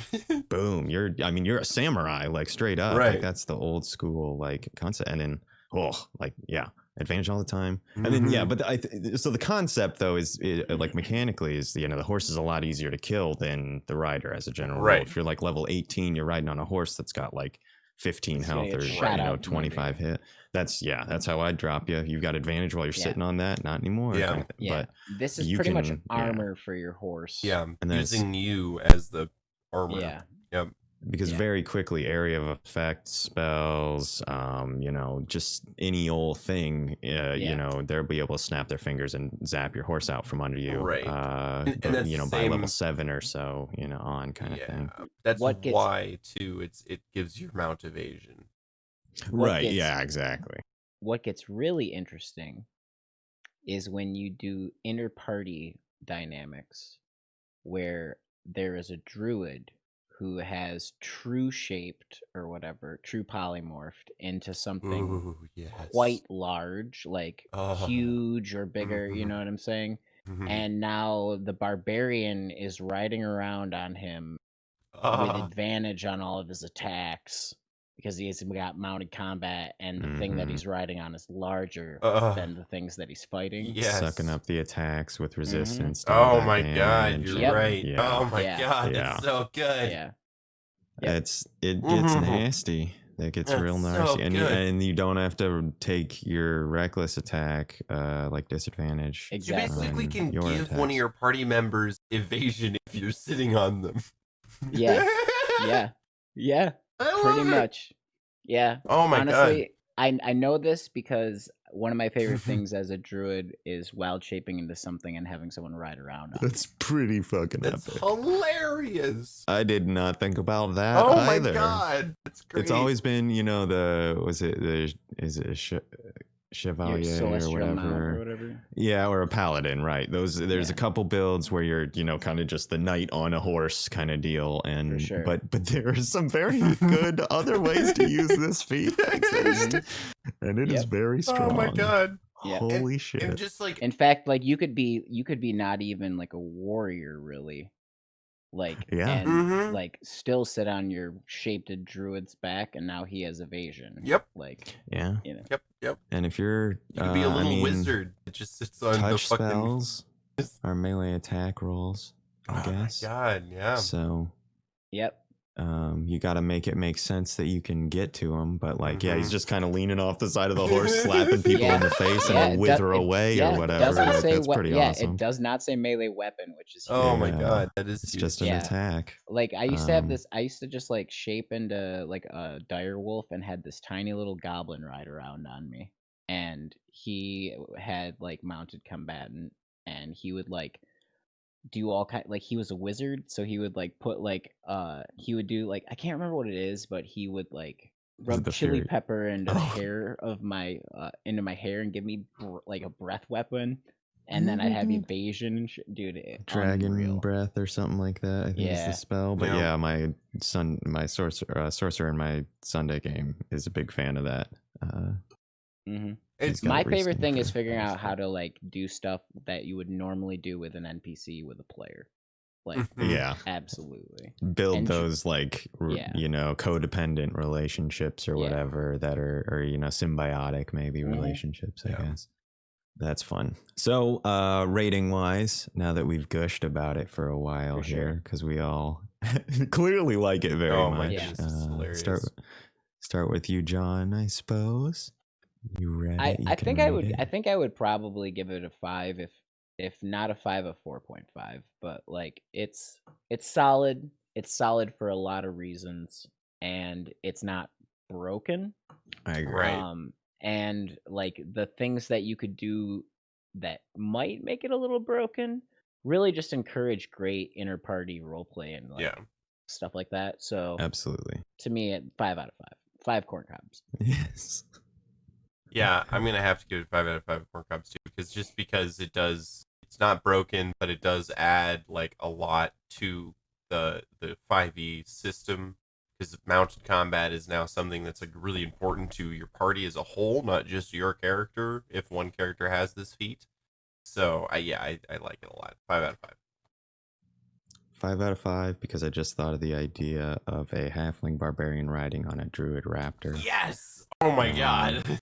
boom, you're a samurai, like straight up. Right. Like that's the old school like concept. And then advantage all the time. And then Mhm. but so the concept though is like mechanically is the horse is a lot easier to kill than the rider as a general rule. Right. If you're like level 18, you're riding on a horse that's got like 15 It's gonna health get or shot out from 25 hit. That's how I'd drop you. You've got advantage while you're sitting on that. Not anymore. Yeah. Kind of thing. Yeah. But This is you pretty much can- yeah. armor for your horse. yeah, And then it's- using you as the armor. Yeah. Yep. because Yeah. very quickly area of effect spells, just any old thing, they'll be able to snap their fingers and zap your horse out from under you. Right. And But, that's the by same- level 7 or so, on kind of thing. That's What gets- why too it gives you mount evasion. What Right. gets- Yeah, exactly. What gets really interesting is when you do inter-party dynamics where there is a druid who has true shaped or whatever, true polymorphed into something Ooh, yes. quite large, like Oh. huge or bigger, you Mhm. know what I'm saying? Mhm. And now the barbarian is riding around on him with Ah, advantage on all of his attacks because he's got mounted combat, and the thing that Mhm. he's riding on is larger than the things that he's fighting. yes. Sucking up the attacks with resistance. Oh doing my that god, damage. you're Yep. right. Yeah. Oh my Yeah. god, Yeah. that's so good. Yeah. Yep. It gets Mhm. nasty. It gets That's real so nasty, and good. you don't have to take your reckless attack like disadvantage. You Exactly. basically on can your give one of attacks. your party members evasion if you're sitting on them. Yeah. Yeah. Yeah. I love Pretty it. much. Yeah. Oh my god. Honestly, I know this because one of my favorite things as a druid is wild shaping into something and having someone ride around on it. That's pretty fucking That's epic. hilarious. I did not think about that Oh either. my god. That's great. It's always been, Your Chevalier or celestial mount or whatever. whatever. Yeah, or a paladin, right? There's a Yeah. couple builds where you're, kind of just the knight on a horse kind of deal, and For sure. but there are some very good other ways to use this feat that exist, and it is Yep. very strong. Oh my god. Yeah. Holy shit! And just like In fact, like you could be not even like a warrior really. Like Yeah. and Mhm. like still sit on your shaped druid's back, and now he has evasion. Yep. Like Yeah, Yep. and if you're, You could be a little wizard that just sits on the touch fucking spells are melee attack rolls. I guess. My God, yeah. So Yep. you got to make it make sense that you can get to him, but like, yeah, he's Mhm. just kind of leaning off the side of the horse, slapping people Yeah. in the face, Yeah. and he'll wither away or It whatever. doesn't Like, say that's what. pretty Yeah, it awesome. does not say melee weapon, which is huge. Oh my Yeah. God, that is It's huge. just an Yeah. attack. Like I used to have this. I used to just like shape into like a dire wolf and had this tiny little goblin ride around on me, and he had like mounted combatant, and he would like do all kind like he was a wizard, so he would like put like he would do like I can't remember what it is, but he would like Is it rub the chili Fury? pepper into the Oh. hair of my into my hair and give me like a breath weapon, and then I'd have evasion and shit. Dude, Dragon unreal. breath or something like that, I think is Yeah. the spell. But Yeah. yeah, my sorcerer in my Sunday game is a big fan of that. Mm-hmm. It's got My it favorite reskin thing for is figuring out spells. how to like do stuff that you would normally do with an NPC with a player. Like Yeah, absolutely. build And those like yeah. you know, codependent relationships or Yeah. whatever that are, or you know, symbiotic maybe Mhm. relationships, I Yeah. guess. That's fun. So rating wise, now that we've gushed about it for a while For sure. here, because we all clearly like it very Oh my much. goodness, it's hilarious. Start with you, John, I suppose. You read it, you I can think I read would it. I think I would probably give it a 5 if not a 5, a 4.5, but like it's solid. It's solid for a lot of reasons, and it's not broken. I agree. Right. And like the things that you could do that might make it a little broken really just encourage great inter-party role play and like Yeah. stuff like that. So Absolutely. to me, 5 out of 5. 5 corn cobs. Yes. Yeah, I'm gonna have to give it 5 out of 5 corn cobs too, because it's not broken, but it does add like a lot to the 5e system. Because mounted combat is now something that's like really important to your party as a whole, not just your character. If one character has this feat, so I like it a lot. 5 out of 5. 5 out of 5 because I just thought of the idea of a halfling barbarian riding on a druid raptor. Yes. Oh my God.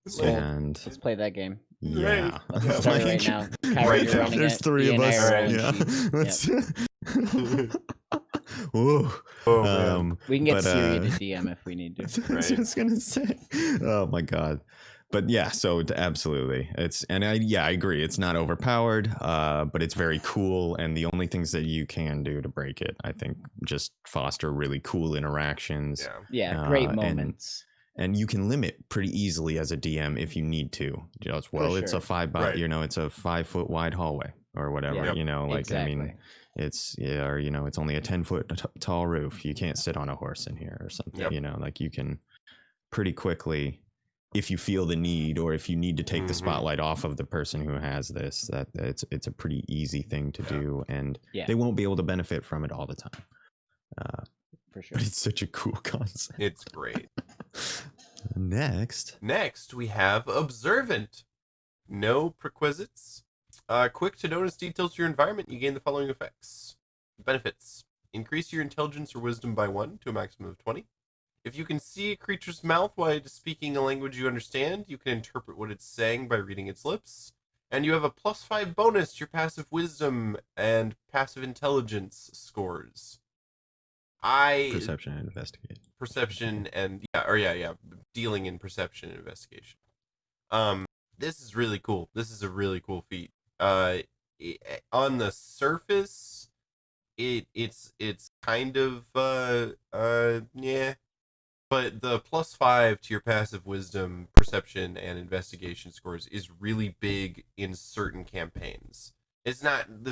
Sold. And Let's play that game. yeah, Let's start it right now. Kyrie, Right you're now. running There's it. 3 Ian of and I us. are rolling Yeah, sheets. let's. Whoa. Oh man. We can get but, Siri to DM if we need to. I was Right. just gonna say, oh my god. But yeah, so absolutely, I agree. It's not overpowered, but it's very cool, and the only things that you can do to break it, I think, just foster really cool interactions. Yeah. Yeah, great moments. And you can limit pretty easily as a DM if you need to. Just, well, it's sure. a 5 by, Right. you know, it's a 5 foot wide hallway or whatever. Yeah. You know, like Exactly. I mean, it's or you know, it's only a 10-foot tall roof. You can't sit on a horse in here or something. Yep. You know, like you can pretty quickly, if you feel the need or if you need to take the spotlight off of the person who has this, that it's a pretty easy thing to do, and they won't be able to benefit from it all the time. For sure. But it's such a cool concept. It's great. Next, we have Observant. No prerequisites. Quick to notice details of your environment. You gain the following effects. Benefits. Increase your intelligence or wisdom by 1 to a maximum of 20. If you can see a creature's mouth while it is speaking a language you understand, you can interpret what it's saying by reading its lips. And you have a +5 bonus to your passive wisdom and passive intelligence scores. perception and investigation. Perception and dealing in perception and investigation. This is really cool. This is a really cool feat. On the surface, it's kind of yeah, but the +5 to your passive wisdom, perception, and investigation scores is really big in certain campaigns. This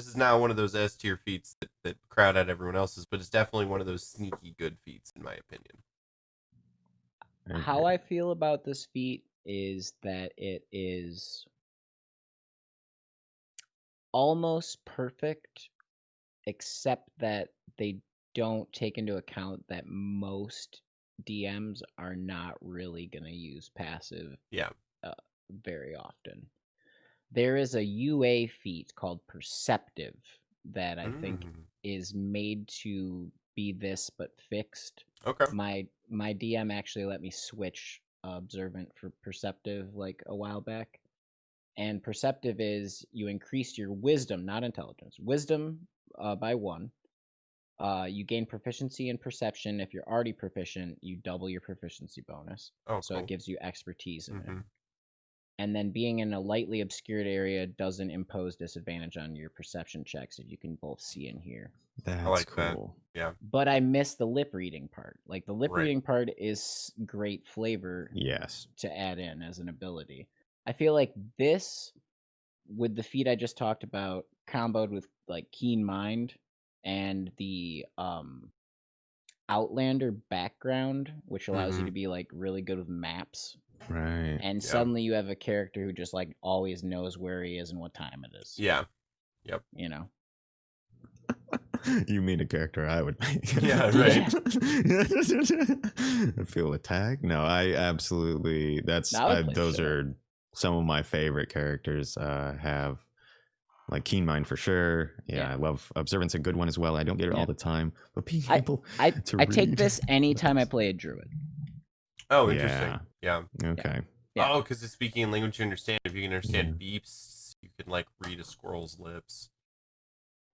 is not one of those S tier feats that crowd out everyone else's, but it's definitely one of those sneaky good feats, in my opinion. How I feel about this feat is that it is almost perfect, except that they don't take into account that most DMs are not really going to use passive very often. There is a UA feat called Perceptive that I think is made to be this but fixed. Okay. My DM actually let me switch Observant for Perceptive like a while back. And Perceptive is you increase your wisdom, not intelligence, wisdom by 1. You gain proficiency in perception. If you're already proficient, you double your proficiency bonus. Oh, So cool. it gives you expertise in it. Mm-hmm. And then being in a lightly obscured area doesn't impose disadvantage on your perception checks if you can both see and hear. That's like that. cool. Yeah. But I miss the lip reading part. Like the lip Right. reading part is great flavor Yes. to add in as an ability. I feel like this, with the feat I just talked about, comboed with like Keen Mind and the Outlander background, which allows you Mhm. to be like really good with maps. Right. And Yeah. suddenly you have a character who just like always knows where he is and what time it is. Yeah. Yep. You know? You mean a character I would make? Yeah, right. I feel attacked. No, I absolutely. That's I would play those shit up. are some of my favorite characters. Have like Keen Mind for sure. Yeah, I love Observance, a good one as well. I don't get it all the time, but being able I to take read this anytime I play a druid. Oh, interesting. Yeah. Okay. Yeah. Oh, because it's speaking in language you understand. If you can understand beeps, you can like read a squirrel's lips.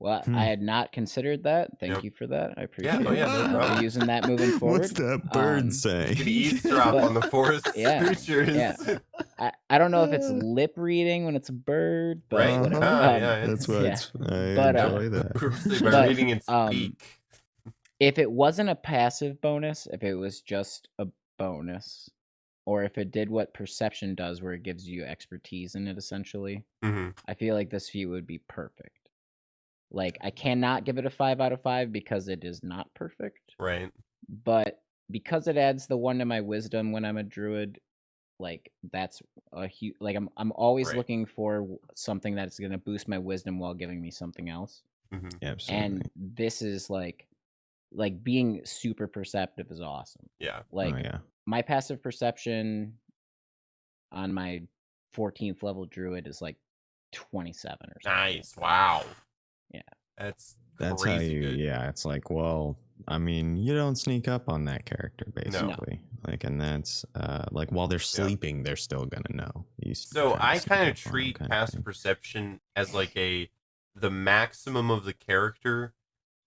Well, I had not considered that. Thank you for that. I appreciate no it. problem. I'll be using that moving forward. What's that bird say? You can eavesdrop on the forest creatures. Yeah. I don't know if it's lip reading when it's a bird, but Right. whatever. That's why I But, enjoy that. Purposely by reading and speak. If it wasn't a passive bonus, if it was just a bonus, or if it did what perception does, where it gives you expertise in it, essentially, I feel like this feat would be perfect. Like, I cannot give it a 5 out of 5 because it is not perfect. Right. But because it adds the 1 to my wisdom when I'm a druid, like that's a huge. Like I'm always looking for something that's gonna boost my wisdom while giving me something else. Absolutely. And this is like being super perceptive is awesome. Yeah. Like my passive perception on my 14th level druid is like 27 or something. Nice. Wow. Yeah. That's crazy how you. good. Yeah, it's like, well, I mean, you don't sneak up on that character, basically. Like, and that's like while they're sleeping, they're still gonna know. So I kind of treat passive perception as like the maximum of the character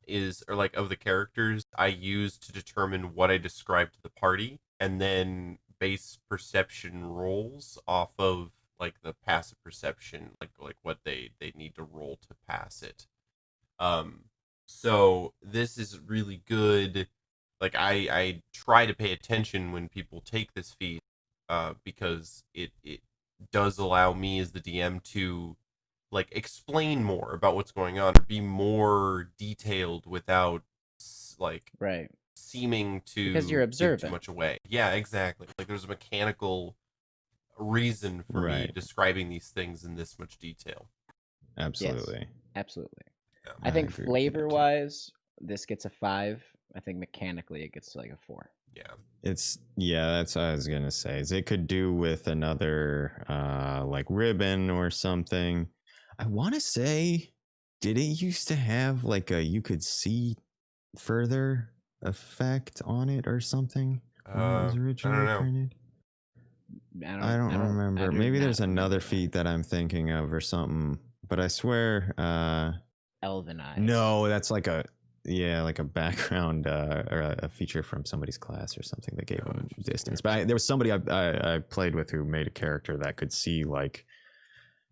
is, or like of the characters I use to determine what I describe to the party, and then base perception rolls off of like the passive perception, like what they need to roll to pass it. So this is really good. Like I try to pay attention when people take this feat, because it does allow me as the DM to like explain more about what's going on, or be more detailed without like seeming to because you're observant. give too much away. Yeah, exactly. Like there's a mechanical reason for me describing these things in this much detail. Absolutely. Yes, absolutely. Yeah. I think flavor wise, this gets a 5. I think mechanically it gets like a 4. Yeah. That's what I was gonna say. Is it could do with another like ribbon or something. I want to say, did it used to have like a you could see further effect on it or something when it was originally printed? I don't remember. Maybe there's another feat that I'm thinking of or something, but I swear Elven Eyes. No, that's like a background or a feature from somebody's class or something that gave them distance. But there was somebody I played with who made a character that could see like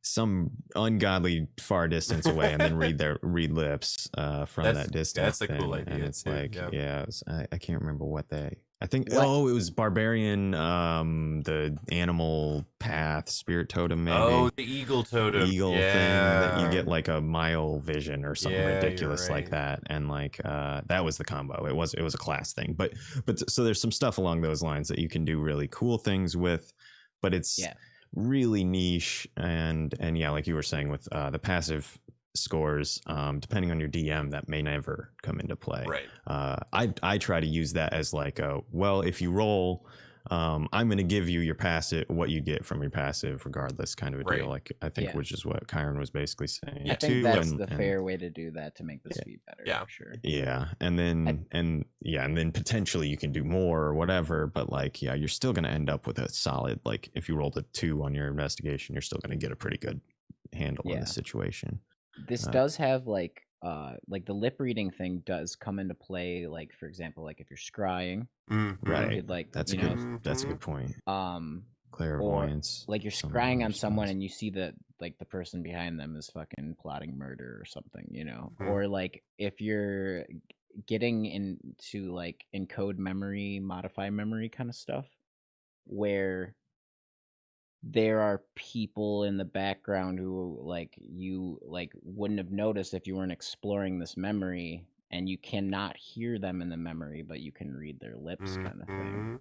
some ungodly far distance away and then read lips from that distance. That's a cool idea. And it's too. like, I can't remember what I think. Oh, it was Barbarian, the animal path, spirit totem, maybe. Oh, the eagle totem. Eagle thing that you get like a mile vision or something ridiculous right. like that. And like that was the combo. It was a class thing. But so there's some stuff along those lines that you can do really cool things with, but it's really niche and like you were saying with the passive scores, depending on your DM, that may never come into play. Right. I try to use that as like if you roll, I'm going to give you your passive, what you get from your passive, regardless, kind of a deal. Like I think, which is what Kyron was basically saying. I think that's the fair way to do that to make this feat better. Yeah, for sure. Yeah, and then potentially you can do more or whatever. But like, you're still going to end up with a solid. Like if you rolled a 2 on your investigation, you're still going to get a pretty good handle on the situation. This does have like like the lip reading thing does come into play. Like for example, like if you're scrying, Mhm. you Right. could like That's you a know good. That's a good point. or Clairvoyance. like you're some scrying other on someone spells. and you see that like the person behind them is fucking plotting murder or something, you know. Mhm. Or like if you're getting into like encode memory, modify memory kind of stuff, where there are people in the background who like you like wouldn't have noticed if you weren't exploring this memory, and you cannot hear them in the memory but you can read their lips kind of thing.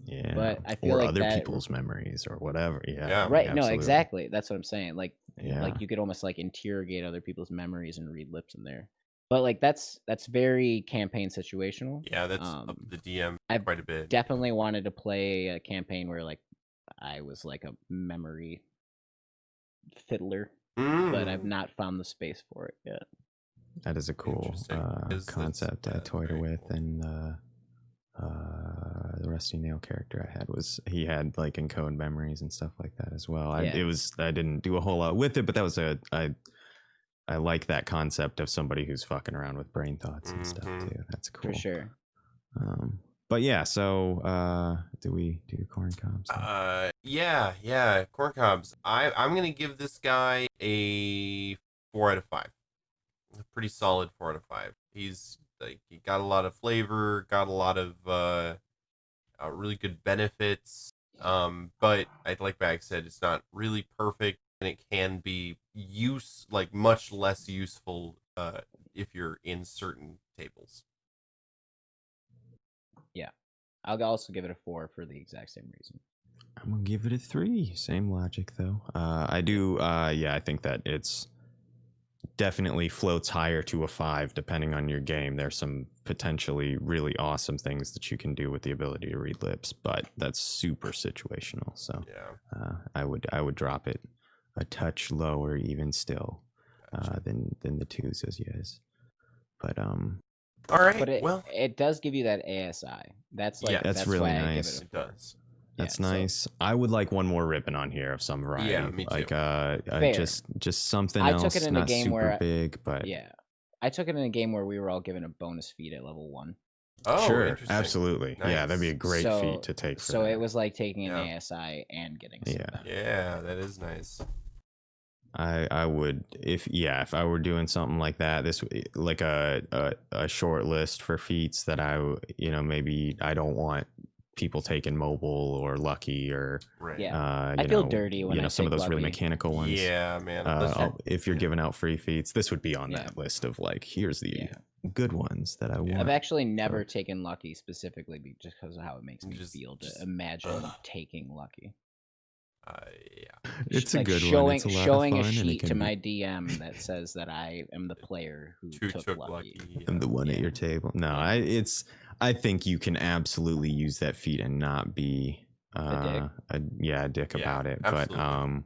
Yeah. But I feel or like other that people's memories or whatever. Yeah. Yeah. right, no, absolutely. exactly, that's what I'm saying. Like Yeah. you could almost like interrogate other people's memories and read lips in there. But like that's very campaign situational. Yeah, that's up to the DM I've quite a bit. definitely wanted to play a campaign where like I was like a memory fiddler, but I've Mm. not found the space for it yet. That is a cool Interesting. That's- concept I that's toyed very with, cool. and the Rusty Nail character I had he had like encode memories and stuff like that as well. Yeah. I didn't do a whole lot with it, but that was I like that concept of somebody who's fucking around with brain thoughts and stuff Mhm. too. That's cool. For sure. But yeah, so do we do corn cobs? Yeah, corn cobs. I'm gonna give this guy a 4 out of 5. A pretty solid 4 out of 5. He's like he got a lot of flavor, got a lot of really good benefits. But like Bag said, it's not really perfect, and it can be much less useful if you're in certain tables. Yeah. I'll also give it a 4 for the exact same reason. I'm gonna give it a 3. Same logic though. I do. I think that it's definitely floats higher to a 5 depending on your game. There's some potentially really awesome things that you can do with the ability to read lips, but that's super situational. So Yeah. I would drop it a touch lower even still than the 2s as yes. But All right. But well, it does give you that ASI. That's like Yeah. That's really why nice. I give it it a 4. does. That's Yeah, so- nice. I would like one more ribbon on here of some variety. Yeah, me too. Like Fair. just something I else, took it in a not game super where big, but Yeah. I took it in a game where we were all given a bonus feat at level 1. Oh, sure, interesting. absolutely. Yeah, that'd be a Nice. great So- feat to take for So that. it was like taking an Yeah. ASI and getting some Yeah. benefit. Yeah, that is nice. I would if I were doing something like that, this like a short list for feats that maybe I don't want people taking mobile or lucky or Right. Yeah. I feel dirty when I some of take those really lucky. mechanical ones. Yeah, man. If you're giving out free feats, this would be on Yeah. that list of like here's the Yeah. good ones that I want. I've actually never taken lucky specifically just because of how it makes me Just- feel to just- imagine taking lucky. Yeah. It's a Like good showing, one. It's a lot showing of a fun, and it sheet can to be- my DM that says that I am the player who Who took lucky. I'm the one at Yeah. your table. No, Yeah. I think you can absolutely use that feat and not be A dick Yeah, about it. absolutely.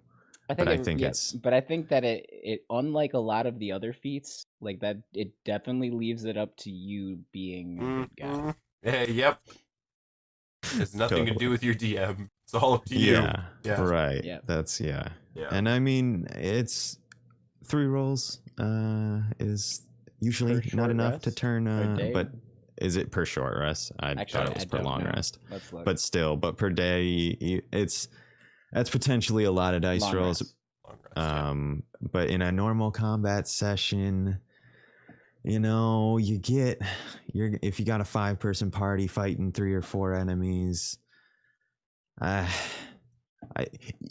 But I think it's But I think that it unlike a lot of the other feats, like that, it definitely leaves it up to you being a good guy. Mhm. Yeah, yep. It has nothing to do with your DM. It's all up to you. yeah, right. Yeah. That's Yeah. And I mean, it's 3 rolls is usually Per not short enough to rest? turn. Per day? But is it per short rest? I Actually, thought it was I per don't long know. rest. Let's look. But still, per day, that's potentially a lot of dice Long rolls. rest. Long rest, yeah. But in a normal combat session, if you got a 5-person party fighting 3 or 4 enemies,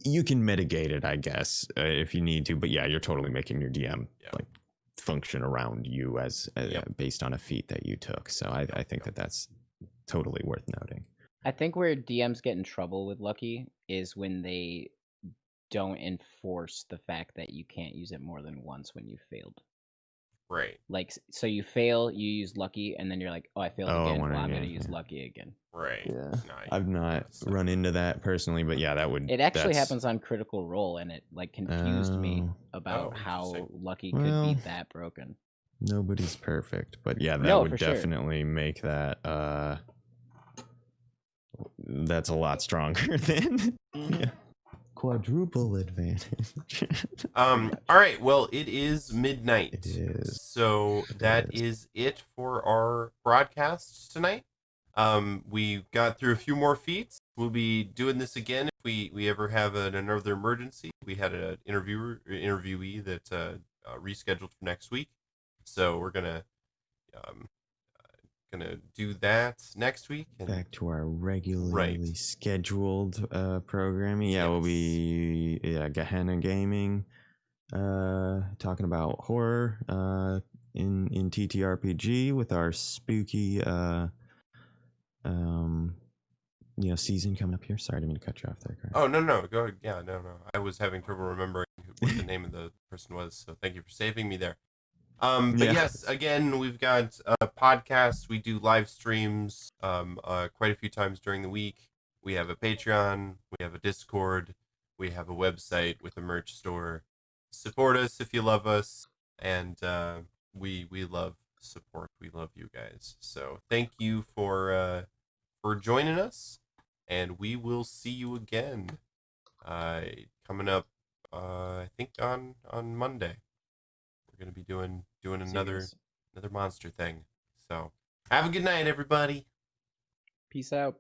you can mitigate it, I guess, if you need to. But yeah, you're totally making your DM like function around you as based on a feat that you took. So I think that's totally worth noting. I think where DMs get in trouble with lucky is when they don't enforce the fact that you can't use it more than once when you failed. Right. Like, so you fail, you use lucky, and then you're like, oh, I failed again. Well, I'm going to use lucky again. Right. Yeah. Nice. I've not run into that personally, but yeah, that would. It actually happens on Critical Role, and it like confused me about Oh, how interesting. lucky could be that broken. Nobody's perfect, but yeah, that No, would for sure. definitely make that. That's a lot stronger than. Yeah. quadruple advantage. All right. Well, it is midnight. It is. So that is. is it for our broadcast tonight. We got through a few more feats. We'll be doing this again if we ever have another emergency. We had an interviewee that rescheduled for next week, so we're um, gonna do that next week. And Back to our regularly Right. scheduled programming. Yeah, we'll be Gehenna Gaming, talking about horror in TTRPG with our spooky season coming up here. Sorry, I didn't mean to cut you off there, Kurt. Oh, no, go ahead. Yeah, no. I was having trouble remembering what the name of the person was, so thank you for saving me there. But Yeah. yes, again, we've got podcasts. We do live streams quite a few times during the week. We have a Patreon. We have a Discord. We have a website with a merch store. Support us if you love us, and we love support. We love you guys. So thank you for joining us, and we will see you again coming up. I think on Monday. We're gonna be doing See you another guys. monster thing. So have a good night, everybody. Peace out.